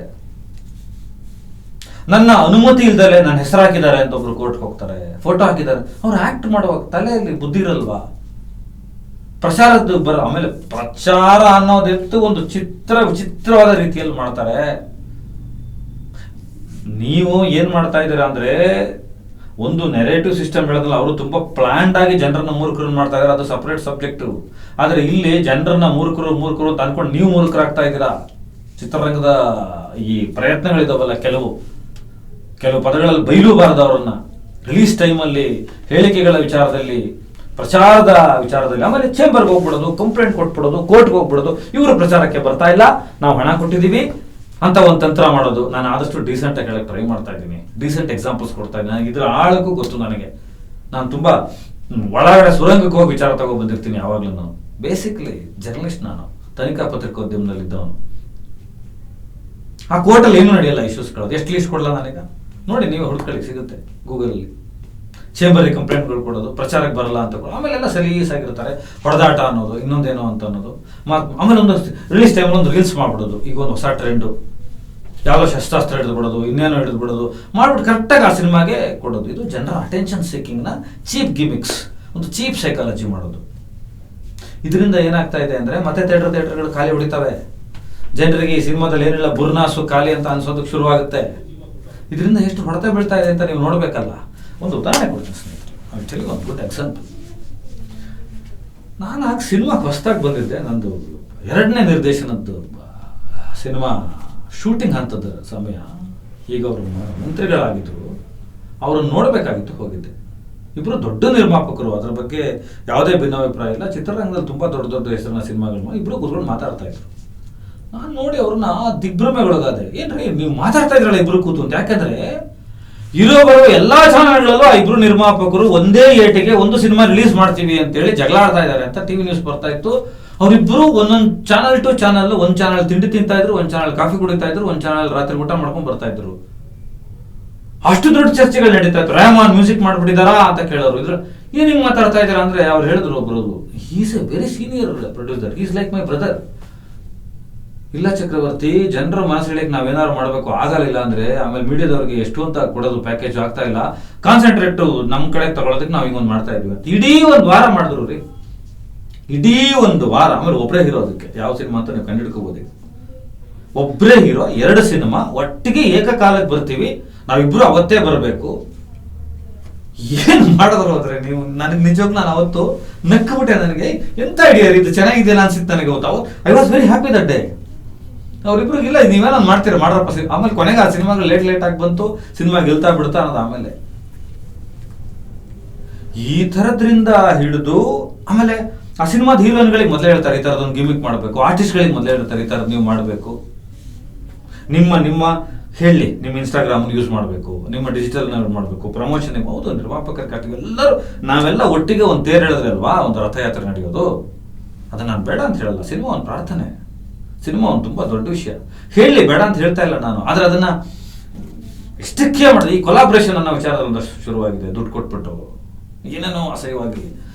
ನನ್ನ ಅನುಮತಿ ಇಲ್ದಲೆ ನನ್ನ ಹೆಸರು ಹಾಕಿದ್ದಾರೆ ಅಂತ ಒಬ್ರು ಕೋರ್ಟ್ಗೆ ಹೋಗ್ತಾರೆ, ಫೋಟೋ ಹಾಕಿದ್ದಾರೆ, ಅವ್ರು ಆಕ್ಟ್ ಮಾಡುವಾಗ ತಲೆಯಲ್ಲಿ ಬುದ್ಧಿ ಇರಲ್ವಾ? ಪ್ರಚಾರದ ಆಮೇಲೆ ಪ್ರಚಾರ ಅನ್ನೋದೆತ್ತು ಒಂದು ವಿಚಿತ್ರವಾದ ರೀತಿಯಲ್ಲಿ ಮಾಡ್ತಾರೆ. ನೀವು ಏನ್ ಮಾಡ್ತಾ ಇದ್ದೀರಾ ಅಂದ್ರೆ, ಒಂದು ನೆರೇಟಿವ್ ಸಿಸ್ಟಮ್ ಹೇಳೋದಲ್ಲ, ಅವರು ತುಂಬಾ ಪ್ಲಾನ್ಡ್ ಆಗಿ ಜನರನ್ನ ಮೂರ್ಖರನ್ನ ಮಾಡ್ತಾ ಇದಾರೆ, ಅದು ಸಪರೇಟ್ ಸಬ್ಜೆಕ್ಟ್. ಆದ್ರೆ ಇಲ್ಲಿ ಜನರನ್ನ ಮೂರ್ಖರು ಅಂತ ಅನ್ಕೊಂಡು ನೀವು ಮೂರ್ಖರಾಗ್ತಾ ಇದ್ದೀರಾ. ಚಿತ್ರರಂಗದ ಈ ಪ್ರಯತ್ನಗಳಿದಾವಲ್ಲ, ಕೆಲವು ಪದಗಳಲ್ಲಿ ಬೈಲೂಬಾರದು ಅವರನ್ನ, ರಿಲೀಸ್ ಟೈಮಲ್ಲಿ ಹೇಳಿಕೆಗಳ ವಿಚಾರದಲ್ಲಿ, ಪ್ರಚಾರದ ವಿಚಾರದಲ್ಲಿ, ಆಮೇಲೆ ಚೇಂಬರ್ಗೆ ಹೋಗ್ಬಿಡೋದು, ಕಂಪ್ಲೇಂಟ್ ಕೊಟ್ಬಿಡೋದು, ಕೋರ್ಟ್ಗೆ ಹೋಗ್ಬಿಡೋದು, ಇವರು ಪ್ರಚಾರಕ್ಕೆ ಬರ್ತಾ ಇಲ್ಲ, ನಾವು ಹಣ ಕೊಟ್ಟಿದ್ದೀವಿ ಅಂತ ಒಂದು ತಂತ್ರ ಮಾಡೋದು. ನಾನು ಆದಷ್ಟು ಡೀಸೆಂಟ್ ಆಗಿ ಹೇಳಕ್ ಟ್ರೈ ಮಾಡ್ತಾ ಇದ್ದೀನಿ, ಡೀಸೆಂಟ್ ಎಕ್ಸಾಂಪಲ್ಸ್ ಕೊಡ್ತಾ ಇದ್ದೀನಿ. ನನಗೆ ಇದ್ರ ಆಳಕ್ಕೂ ಗೊತ್ತು, ನನಗೆ ನಾನು ತುಂಬಾ ಒಳಗಡೆ ಸುರಂಗಕ್ಕೆ ಹೋಗಿ ವಿಚಾರ ತಗೋ ಬಂದಿರ್ತೀನಿ ಯಾವಾಗ್ಲೂ. ನಾನು ಬೇಸಿಕ್ಲಿ ಜರ್ನಲಿಸ್ಟ್, ನಾನು ತನಿಖಾ ಪತ್ರಿಕೋದ್ಯಮದಲ್ಲಿ ಇದ್ದವನು. ಆ ಕೋರ್ಟಲ್ಲಿ ಏನು ನಡೆಯಲ್ಲ ಇಶ್ಯೂಸ್ಗಳು, ಎಷ್ಟು ಲೀಸ್ಟ್ ಕೊಡಲ್ಲ ನಾನೀಗ ನೋಡಿ, ನೀವು ಹುಡುಕಳಿ, ಸಿಗುತ್ತೆ ಗೂಗಲಲ್ಲಿ. ಚೇಂಬರಿಗೆ ಕಂಪ್ಲೇಂಟ್ಗಳು ಕೊಡೋದು, ಪ್ರಚಾರಕ್ಕೆ ಬರಲ್ಲ ಅಂತ ಕೊಡೋದು, ಆಮೇಲೆ ಎಲ್ಲ ಸಲೀಸ್ ಆಗಿರ್ತಾರೆ, ಹೊಡೆದಾಟ ಅನ್ನೋದು, ಇನ್ನೊಂದೇನೋ ಅಂತ ಅನ್ನೋದು. ಆಮೇಲೆ ಒಂದು ರಿಲೀಸ್ ಟೈಮಲ್ಲಿ ಒಂದು ರೀಲ್ಸ್ ಮಾಡ್ಬಿಡೋದು, ಈಗ ಒಂದು ಹೊಸ ಟ್ರೆಂಡು, ಯಾವುದೋ ಶಸ್ತ್ರಾಸ್ತ್ರ ಹಿಡಿದು ಬಿಡೋದು, ಇನ್ನೇನೋ ಹಿಡಿದು ಬಿಡೋದು ಮಾಡ್ಬಿಟ್ಟು ಕರೆಕ್ಟಾಗಿ ಆ ಸಿನಿಮಾಗೆ ಕೊಡೋದು. ಇದು ಜನರ ಅಟೆನ್ಷನ್ ಸೀಕಿಂಗ್ನ ಚೀಪ್ ಗಿಮಿಕ್ಸ್, ಒಂದು ಚೀಪ್ ಸೈಕಾಲಜಿ ಮಾಡೋದು. ಇದರಿಂದ ಏನಾಗ್ತಾ ಇದೆ ಅಂದರೆ, ಮತ್ತೆ ಥಿಯೇಟರ್ಗಳು ಖಾಲಿ ಹೊಡಿತವೆ, ಜನರಿಗೆ ಈ ಸಿನಿಮಾದಲ್ಲಿ ಏನಿಲ್ಲ ಬುರ್ನಾಸು ಖಾಲಿ ಅಂತ ಅನ್ಸೋದಕ್ಕೆ ಶುರುವಾಗುತ್ತೆ. ಇದರಿಂದ ಎಷ್ಟು ಹೊಡೆತ ಬೀಳ್ತಾ ಇದೆ ಅಂತ ನೀವು ನೋಡಬೇಕಲ್ಲ. ಒಂದು ಉದಾಹರಣೆ ಕೊಡ್ತೀನಿ ಸ್ನೇಹಿತರೆ, ಒಂದು ಗುಡ್ ಎಕ್ಸಾಂಪಲ್. ನಾನು ಆಗ ಸಿನಿಮಾಕ್ಕೆ ಹೊಸದಾಗಿ ಬಂದಿದ್ದೆ, ನಂದು 2ನೇ ನಿರ್ದೇಶನದ್ದು ಸಿನಿಮಾ ಶೂಟಿಂಗ್ ಹಂತದ ಸಮಯ. ಈಗ ಅವರು ಮಂತ್ರಿಗಳಾಗಿದ್ದರು, ಅವರನ್ನು ನೋಡಬೇಕಾಗಿತ್ತು, ಹೋಗಿದ್ದೆ. ಇಬ್ಬರು ದೊಡ್ಡ ನಿರ್ಮಾಪಕರು, ಅದ್ರ ಬಗ್ಗೆ ಯಾವುದೇ ಭಿನ್ನಾಭಿಪ್ರಾಯ ಇಲ್ಲ, ಚಿತ್ರರಂಗದಲ್ಲಿ ತುಂಬ ದೊಡ್ಡ ಹೆಸರಿನ ಸಿನಿಮಾಗಳು, ಇಬ್ಬರು ಕೂತ್ಕೊಂಡು ಮಾತಾಡ್ತಾ ಇದ್ರು. ನಾನು ನೋಡಿ ಅವ್ರನ್ನ ದಿಗ್ಭ್ರಮೆಗೊಳಗಾದೆ. ಏನ್ರಿ ನೀವು ಮಾತಾಡ್ತಾ ಇದ್ರಲ್ಲ ಇಬ್ರು ಕೂತು ಅಂತ. ಯಾಕಂದ್ರೆ ಇರೋ ಬರೋ ಎಲ್ಲಾ ಚಾನಲ್ಗಳಲ್ಲೂ ಆ ಇಬ್ರು ನಿರ್ಮಾಪಕರು ಒಂದೇ ಏಟಿಗೆ ಒಂದು ಸಿನಿಮಾ ರಿಲೀಸ್ ಮಾಡ್ತೀವಿ ಅಂತೇಳಿ ಜಗಳ ಆಡ್ತಾ ಇದ್ದಾರೆ ಅಂತ ಟಿವಿ ನ್ಯೂಸ್ ಬರ್ತಾ ಇತ್ತು. ಅವರಿಬ್ರು ಒಂದೊಂದು ಚಾನಲ್ ಟು ಚಾನಲ್, ಒಂದ್ ಚಾನಲ್ ತಿಂಡಿ ತಿಂತಾ ಇದ್ರು, ಒಂದ್ ಚಾನಲ್ ಕಾಫಿ ಕುಡಿತಾ ಇದ್ರು, ಒಂದ್ ಚಾನಲ್ ರಾತ್ರಿ ಊಟ ಮಾಡ್ಕೊಂಡ್ ಬರ್ತಾ ಇದ್ರು. ಅಷ್ಟು ದೊಡ್ಡ ಚರ್ಚೆಗಳು ನಡೀತಾ ಇತ್ತು. ರೆಹಮಾನ್ ಮ್ಯೂಸಿಕ್ ಮಾಡ್ಬಿಟ್ಟಿದಾರಾ ಅಂತ ಕೇಳೋರು. ಇದ್ರ ಏನ್ ಹಿಂಗ್ ಮಾತಾಡ್ತಾ ಇದ್ದೀರಾ ಅಂದ್ರೆ ಅವ್ರು ಹೇಳಿದ್ರು ಒಬ್ರು, is A very senior producer, is like my brother. ಇಲ್ಲ ಚಕ್ರವರ್ತಿ, ಜನರ ಮನಸ್ಸಿಳಿಯಕ್ಕೆ ನಾವೇನಾದ್ರು ಮಾಡಬೇಕು, ಆಗಲಿಲ್ಲ ಅಂದ್ರೆ ಆಮೇಲೆ ಮೀಡಿಯಾದವ್ರಿಗೆ ಎಷ್ಟು ಅಂತ ಕೊಡೋದು ಪ್ಯಾಕೇಜ್ ಆಗ್ತಾ ಇಲ್ಲ, ಕಾನ್ಸಂಟ್ರೇಟ್ ನಮ್ ಕಡೆ ತಗೊಳೋದಕ್ಕೆ ನಾವ್ ಹಿಂಗೊಂದು ಮಾಡ್ತಾ ಇದ್ವಿ. ಇಡೀ ಒಂದು ವಾರ ಮಾಡಿದ್ರು ರೀ, ಇಡೀ ಒಂದು ವಾರ. ಆಮೇಲೆ ಒಬ್ಬರೇ ಹೀರೋ, ಅದಕ್ಕೆ ಯಾವ ಸಿನಿಮಾ ಅಂತ ನೀವು ಕಂಡಿಡ್ಕೋಬಹುದು. ಒಬ್ಬರೇ ಹೀರೋ, 2 ಸಿನಿಮಾ ಒಟ್ಟಿಗೆ ಏಕಕಾಲಕ್ಕೆ ಬರ್ತೀವಿ, ನಾವಿಬ್ರು ಅವತ್ತೇ ಬರಬೇಕು. ಏನ್ ಮಾಡಿದ್ರು ಅಂದ್ರೆ ನೀವು, ನನಗೆ ನಿಜವಾಗ್ ನಾನು ಅವತ್ತು ನಕ್ಕಬಿಟ್ಟೆ. ನನಗೆ ಎಂತ ಐಡಿಯಾ ಇದು, ಚೆನ್ನಾಗಿದೆಯಲ್ಲ ಅನ್ಸಿತ್ತು ನನಗೆ ಅವತ್ತು. I was very happy that day. ಅವ್ರಿಬ್ರು ಇಲ್ಲ ನೀವೇನೋ ಮಾಡ್ತೀರಾ ಮಾಡ್ರಪ್ಪ. ಆಮೇಲೆ ಕೊನೆಗೆ ಆ ಸಿನಿಮಾಗಳು ಲೇಟ್ ಆಗಿ ಬಂತು, ಸಿನಿಮಾ ಗೆಲ್ತಾ ಬಿಡ್ತಾ ಅನ್ನೋದು. ಆಮೇಲೆ ಈ ತರದ್ರಿಂದ ಹಿಡಿದು ಆಮೇಲೆ ಆ ಸಿನಿಮಾದ ಹೀರೋಯಿನ್ಗಳಿಗೆ ಮೊದಲೇ ಹೇಳ್ತಾರೆ ಈ ತರದೊಂದು ಗಿಮಿಕ್ ಮಾಡಬೇಕು, ಆರ್ಟಿಸ್ಟ್ಗಳಿಗೆ ಮೊದಲೇ ಹೇಳ್ತಾರೆ ಈ ತರದ್ ನೀವು ಮಾಡಬೇಕು, ನಿಮ್ಮ ಹೇಳಿ ನಿಮ್ಮ ಇನ್ಸ್ಟಾಗ್ರಾಮ್ ಯೂಸ್ ಮಾಡಬೇಕು, ನಿಮ್ಮ ಡಿಜಿಟಲ್ ಮಾಡಬೇಕು, ಪ್ರಮೋಷನ್. ಹೌದು, ನಿರ್ಮಾಪಕರ ಕಟ್ಟಿಗೆ ಎಲ್ಲರೂ ನಾವೆಲ್ಲ ಒಟ್ಟಿಗೆ ಒಂದು ತೇರು ಹೇಳಿದ್ರೆ ಅಲ್ವಾ ಒಂದು ರಥಯಾತ್ರೆ ನಡೆಯೋದು. ಅದನ್ನ ನಾನು ಬೇಡ ಅಂತ ಹೇಳಲ್ಲ. ಸಿನಿಮಾ ಒಂದು ಪ್ರಾರ್ಥನೆ, ಸಿನಿಮಾ ಒಂದು ತುಂಬಾ ದೊಡ್ಡ ವಿಷಯ. ಹೇಳಿ ಬೇಡ ಅಂತ ಹೇಳ್ತಾ ಇಲ್ಲ ನಾನು, ಆದ್ರೆ ಅದನ್ನ ಇಷ್ಟಕ್ಕೆ ಮಾಡಿದೆ. ಈ ಕೊಲಾಬ್ರೇಷನ್ ಅನ್ನೋ ವಿಚಾರದಲ್ಲಿ ಒಂದಷ್ಟು ಶುರುವಾಗಿದೆ. ದುಡ್ಡು ಕೊಟ್ಬಿಟ್ಟು ಏನೇನೋ ಅಸಹ್ಯವಾಗಿ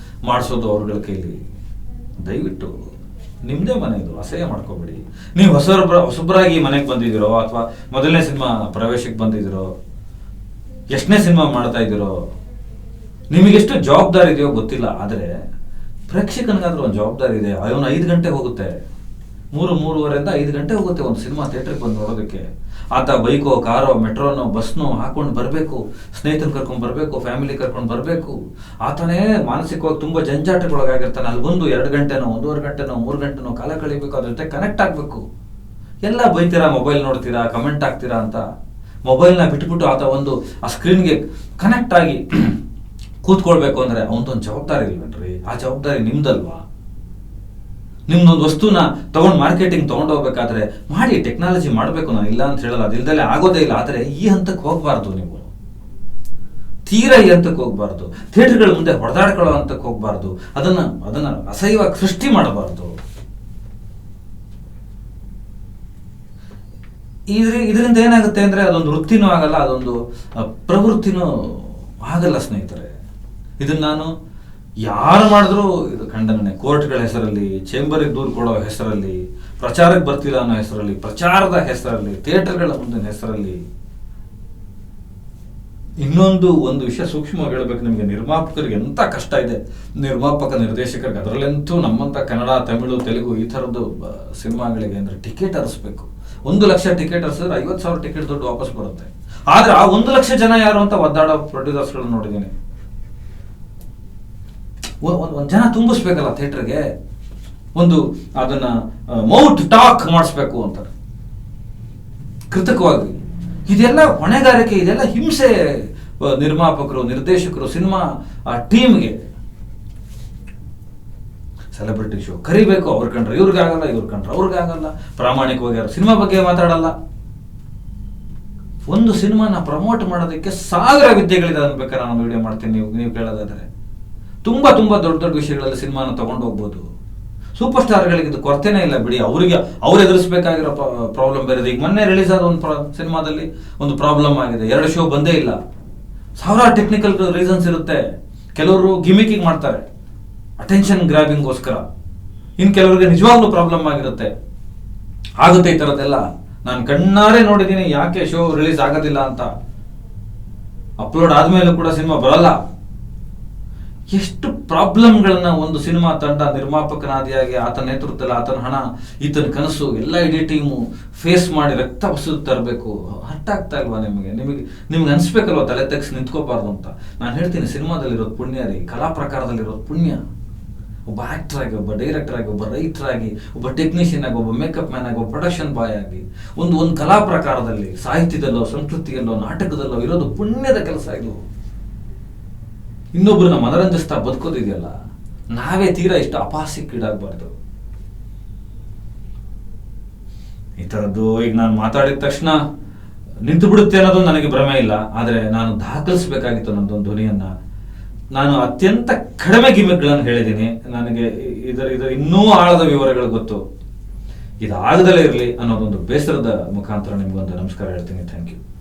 ಮಾಡಿಸೋದು ಅವ್ರಗಳ ಕೈಲಿ. ದಯವಿಟ್ಟು ನಿಮ್ದೇ ಮನೆ ಇದು, ಅಸಹ್ಯ ಮಾಡ್ಕೋಬೇಡಿ. ನೀವು ಹೊಸಬ್ರಾಗಿ ಮನೆಗೆ ಬಂದಿದ್ದೀರೋ ಅಥವಾ ಮೊದಲನೇ ಸಿನಿಮಾ ಪ್ರವೇಶಕ್ಕೆ ಬಂದಿದ್ದೀರೋ, ಎಷ್ಟನೇ ಸಿನಿಮಾ ಮಾಡ್ತಾ ಇದ್ದೀರೋ, ನಿಮಗೆಷ್ಟು ಜವಾಬ್ದಾರಿ ಇದೆಯೋ ಗೊತ್ತಿಲ್ಲ. ಆದ್ರೆ ಪ್ರೇಕ್ಷಕನಿಗಾದ್ರೂ ಒಂದು ಜವಾಬ್ದಾರಿ ಇದೆ. ಅವನು 5 ಗಂಟೆ ಹೋಗುತ್ತೆ, 3-3:30 5 ಗಂಟೆ ಹೋಗುತ್ತೆ ಒಂದು ಸಿನಿಮಾ ಥಿಯೇಟರ್ಗೆ ಬಂದು ನೋಡೋದಕ್ಕೆ. ಆತ ಬೈಕೋ, ಕಾರೋ, ಮೆಟ್ರೋನೋ, ಬಸ್ನೋ ಹಾಕೊಂಡು ಬರಬೇಕು, ಸ್ನೇಹಿತರು ಕರ್ಕೊಂಡು ಬರಬೇಕು, ಫ್ಯಾಮಿಲಿ ಕರ್ಕೊಂಡು ಬರಬೇಕು. ಆತನೇ ಮಾನಸಿಕವಾಗಿ ತುಂಬಾ ಜಂಜಾಟಗಳಾಗಿರ್ತಾನೆ. ಅಲ್ಲಿ ಬಂದು 2 ಗಂಟೆನೋ, 1.5 ಗಂಟೆನೋ, 3 ಗಂಟೆನೋ ಕಾಲ ಕಳಿಬೇಕು, ಅದ್ರ ಜೊತೆ ಕನೆಕ್ಟ್ ಆಗ್ಬೇಕು. ಎಲ್ಲ ಬೈತೀರಾ, ಮೊಬೈಲ್ ನೋಡ್ತೀರಾ, ಕಮೆಂಟ್ ಆಗ್ತೀರಾ ಅಂತ ಮೊಬೈಲ್ನ ಬಿಟ್ಬಿಟ್ಟು ಆತ ಒಂದು ಆ ಸ್ಕ್ರೀನ್ಗೆ ಕನೆಕ್ಟ್ ಆಗಿ ಕೂತ್ಕೊಳ್ಬೇಕು ಅಂದ್ರೆ ಅವನದೊಂದು ಜವಾಬ್ದಾರಿ ಇಲ್ವೇನ್ರಿ? ಆ ಜವಾಬ್ದಾರಿ ನಿಮ್ದಲ್ವಾ? ನಿಮ್ದೊಂದು ವಸ್ತುನ ತಗೊಂಡು ಮಾರ್ಕೆಟಿಂಗ್ ತಗೊಂಡೋಗ್ಬೇಕಾದ್ರೆ ಮಾಡಿ, ಟೆಕ್ನಾಲಜಿ ಮಾಡಬೇಕು, ನಾನು ಇಲ್ಲ ಅಂತ ಹೇಳಲ್ಲ, ಅದಿಲ್ದಲೆ ಆಗೋದೇ ಇಲ್ಲ. ಆದರೆ ಈ ಹಂತಕ್ಕೆ ಹೋಗ್ಬಾರ್ದು, ನೀವು ತೀರಾ ಈ ಹಂತಕ್ಕೆ ಹೋಗ್ಬಾರ್ದು. ಥಿಯೇಟರ್ಗಳ ಮುಂದೆ ಹೊಡೆದಾಡ್ಕೊಳ್ಳೋ ಹಂತಕ್ಕೆ ಹೋಗ್ಬಾರ್ದು. ಅದನ್ನ ಅಸಹ್ಯವಾಗಿ ಸೃಷ್ಟಿ ಮಾಡಬಾರ್ದು. ಇದರಿಂದ ಏನಾಗುತ್ತೆ ಅಂದ್ರೆ ಅದೊಂದು ವೃತ್ತಿನೂ ಆಗಲ್ಲ, ಅದೊಂದು ಪ್ರವೃತ್ತಿನೂ ಆಗಲ್ಲ ಸ್ನೇಹಿತರೆ. ಇದನ್ನ ನಾನು ಯಾರು ಮಾಡಿದ್ರು ಇದು ಖಂಡನೆ. ಕೋರ್ಟ್ಗಳ ಹೆಸರಲ್ಲಿ, ಚೇಂಬರ್ಗೆ ದೂರು ಕೊಡೋ ಹೆಸರಲ್ಲಿ, ಪ್ರಚಾರಕ್ಕೆ ಬರ್ತಿಲ್ಲ ಅನ್ನೋ ಹೆಸರಲ್ಲಿ, ಪ್ರಚಾರದ ಹೆಸರಲ್ಲಿ, ಥಿಯೇಟರ್ಗಳ ಮುಂದಿನ ಹೆಸರಲ್ಲಿ. ಒಂದು ವಿಷಯ ಸೂಕ್ಷ್ಮವಾಗಿ ಹೇಳ್ಬೇಕು ನಿಮಗೆ, ನಿರ್ಮಾಪಕರಿಗೆ ಎಂತ ಕಷ್ಟ ಇದೆ. ನಿರ್ಮಾಪಕ ನಿರ್ದೇಶಕರಿಗೆ, ಅದರಲ್ಲಂತೂ ನಮ್ಮಂತ ಕನ್ನಡ, ತಮಿಳು, ತೆಲುಗು ಈ ಥರದ್ದು ಸಿನಿಮಾಗಳಿಗೆ ಅಂದ್ರೆ ಟಿಕೆಟ್ ಹರಿಸ್ಬೇಕು. 1 ಲಕ್ಷ ಟಿಕೆಟ್ ಹರಿಸಿದ್ರೆ 50,000 ಟಿಕೆಟ್ ದುಡ್ಡು ವಾಪಸ್ ಬರುತ್ತೆ. ಆದ್ರೆ ಆ 1 ಲಕ್ಷ ಜನ ಯಾರು ಅಂತ ಒದ್ದಾಡೋ ಪ್ರೊಡ್ಯೂಸರ್ಸ್ಗಳನ್ನ ನೋಡಿದ್ದೀನಿ. ಒಂದು ಜನ ತುಂಬಿಸ್ಬೇಕಲ್ಲ ಥಿಯೇಟರ್ಗೆ, ಅದನ್ನ ಮೌತ್ ಟಾಕ್ ಮಾಡಿಸ್ಬೇಕು ಅಂತಾರೆ ಕೃತಕವಾಗಿ. ಇದೆಲ್ಲ ಹೊಣೆಗಾರಿಕೆ, ಇದೆಲ್ಲ ಹಿಂಸೆ ನಿರ್ಮಾಪಕರು, ನಿರ್ದೇಶಕರು, ಸಿನಿಮಾ ಟೀಮ್ಗೆ. ಸೆಲೆಬ್ರಿಟಿ ಶೋ ಕರಿಬೇಕು, ಅವ್ರ ಕಂಡ್ರೆ ಇವ್ರಿಗಾಗಲ್ಲ, ಇವ್ರ ಕಂಡ್ರೆ ಅವ್ರಿಗಾಗಲ್ಲ. ಪ್ರಾಮಾಣಿಕವಾಗಿ ಯಾರು ಸಿನಿಮಾ ಬಗ್ಗೆ ಮಾತಾಡಲ್ಲ. ಒಂದು ಸಿನಿಮಾನ ಪ್ರಮೋಟ್ ಮಾಡೋದಕ್ಕೆ 1000 ವಿದ್ಯೆಗಳಿದೆ ಅನ್ಬೇಕಾದ್ರೆ ನಾನು ವಿಡಿಯೋ ಮಾಡ್ತೀನಿ. ನೀವು ಕೇಳೋದಾದ್ರೆ ತುಂಬಾ ದೊಡ್ಡ ವಿಷಯಗಳಲ್ಲಿ ಸಿನಿಮಾನ ತಗೊಂಡು ಹೋಗ್ಬೋದು. ಸೂಪರ್ ಸ್ಟಾರ್ಗಳಿಗೆ ಇದು ಕೊರತೆನೇ ಇಲ್ಲ ಬಿಡಿ. ಅವ್ರು ಎದುರಿಸಬೇಕಾಗಿರೋ ಪ್ರಾಬ್ಲಮ್ ಬೇರೆ. ಈಗ ಮೊನ್ನೆ ರಿಲೀಸ್ ಆದ ಒಂದು ಸಿನಿಮಾದಲ್ಲಿ ಒಂದು ಪ್ರಾಬ್ಲಮ್ ಆಗಿದೆ, 2 ಶೋ ಬಂದೇ ಇಲ್ಲ. 1000 ಟೆಕ್ನಿಕಲ್ ರೀಸನ್ಸ್ ಇರುತ್ತೆ. ಕೆಲವರು ಗಿಮಿಕಿಂಗ್ ಮಾಡ್ತಾರೆ ಅಟೆನ್ಷನ್ ಗ್ರಾಬಿಂಗ್ಗೋಸ್ಕರ, ಇನ್ ಕೆಲವರಿಗೆ ನಿಜವಾಗ್ಲೂ ಪ್ರಾಬ್ಲಮ್ ಆಗಿರುತ್ತೆ. ಆಗುತ್ತೆ ಈ ತರದೆಲ್ಲ. ನಾನು ಕಣ್ಣಾರೆ ನೋಡಿದ್ದೀನಿ ಯಾಕೆ ಶೋ ರಿಲೀಸ್ ಆಗೋದಿಲ್ಲ ಅಂತ. ಅಪ್ಲೋಡ್ ಆದ್ಮೇಲೆ ಕೂಡ ಸಿನಿಮಾ ಬರಲ್ಲ. ಎಷ್ಟು ಪ್ರಾಬ್ಲಮ್ಗಳನ್ನ ಒಂದು ಸಿನಿಮಾ ತಂಡ, ನಿರ್ಮಾಪಕನಾದಿಯಾಗಿ ಆತನ ನೇತೃತ್ವದಲ್ಲಿ, ಆತನ ಹಣ, ಈತನ ಕನಸು, ಎಲ್ಲ ಇಡೀ ಟೀಮು ಫೇಸ್ ಮಾಡಿ ರಕ್ತ ಬಸಿದು ತರಬೇಕು. ಹಟ್ಟಾಗ್ತಾ ಇಲ್ವಾ ನಿಮ್ಗೆ ಅನ್ಸ್ಬೇಕಲ್ವಾ ತಲೆ ತೆಗ್ಸಿ ನಿಂತ್ಕೋಬಾರ್ದು ಅಂತ. ನಾನು ಹೇಳ್ತೀನಿ, ಸಿನಿಮಾದಲ್ಲಿರೋದು ಪುಣ್ಯ ರೀ, ಕಲಾ ಪ್ರಕಾರದಲ್ಲಿರೋದು ಪುಣ್ಯ. ಒಬ್ಬ ಆಕ್ಟರ್ ಆಗಿ, ಒಬ್ಬ ಡೈರೆಕ್ಟರ್ ಆಗಿ, ಒಬ್ಬ ರೈಟರ್ ಆಗಿ, ಒಬ್ಬ ಟೆಕ್ನಿಷಿಯನ್ ಆಗಿ, ಒಬ್ಬ ಮೇಕಪ್ ಮ್ಯಾನ್ ಆಗಿ, ಒಬ್ಬ ಪ್ರೊಡಕ್ಷನ್ ಬಾಯ್ ಆಗಿ, ಒಂದು ಕಲಾ ಪ್ರಕಾರದಲ್ಲಿ, ಸಾಹಿತ್ಯದಲ್ಲೋ, ಸಂಸ್ಕೃತಿಯಲ್ಲೋ, ನಾಟಕದಲ್ಲೋ ಇರೋದು ಪುಣ್ಯದ ಕೆಲಸ. ಇದು ಇನ್ನೊಬ್ಬರನ್ನ ಮನರಂಜಿಸ್ತಾ ಬದುಕೋದಿದೆಯಲ್ಲ, ನಾವೇ ತೀರಾ ಇಷ್ಟು ಅಪಹಾಸ್ಯಕ್ಕೀಡಾಗಬಾರ್ದು. ಈ ತರದ್ದು ಈಗ ನಾನು ಮಾತಾಡಿದ ತಕ್ಷಣ ನಿಂತು ಬಿಡುತ್ತೆ ಅನ್ನೋದು ನನಗೆ ಭ್ರಮೆ ಇಲ್ಲ. ಆದರೆ ನಾನು ದಾಖಲಿಸಬೇಕಾಗಿತ್ತು ನನ್ನದೊಂದು ಧ್ವನಿಯನ್ನ. ನಾನು ಅತ್ಯಂತ ಕಡಿಮೆ ಗಿಮಿಕ್ಗಳನ್ನು ಹೇಳಿದ್ದೀನಿ. ನನಗೆ ಇದರ ಇನ್ನೂ ಆಳದ ವಿವರಗಳು ಗೊತ್ತು. ಇದಾಗದಲ್ಲೇ ಇರಲಿ ಅನ್ನೋದೊಂದು ಬೇಸರದ ಮುಖಾಂತರ ನಿಮ್ಗೊಂದು ನಮಸ್ಕಾರ ಹೇಳ್ತೀನಿ. Thank you.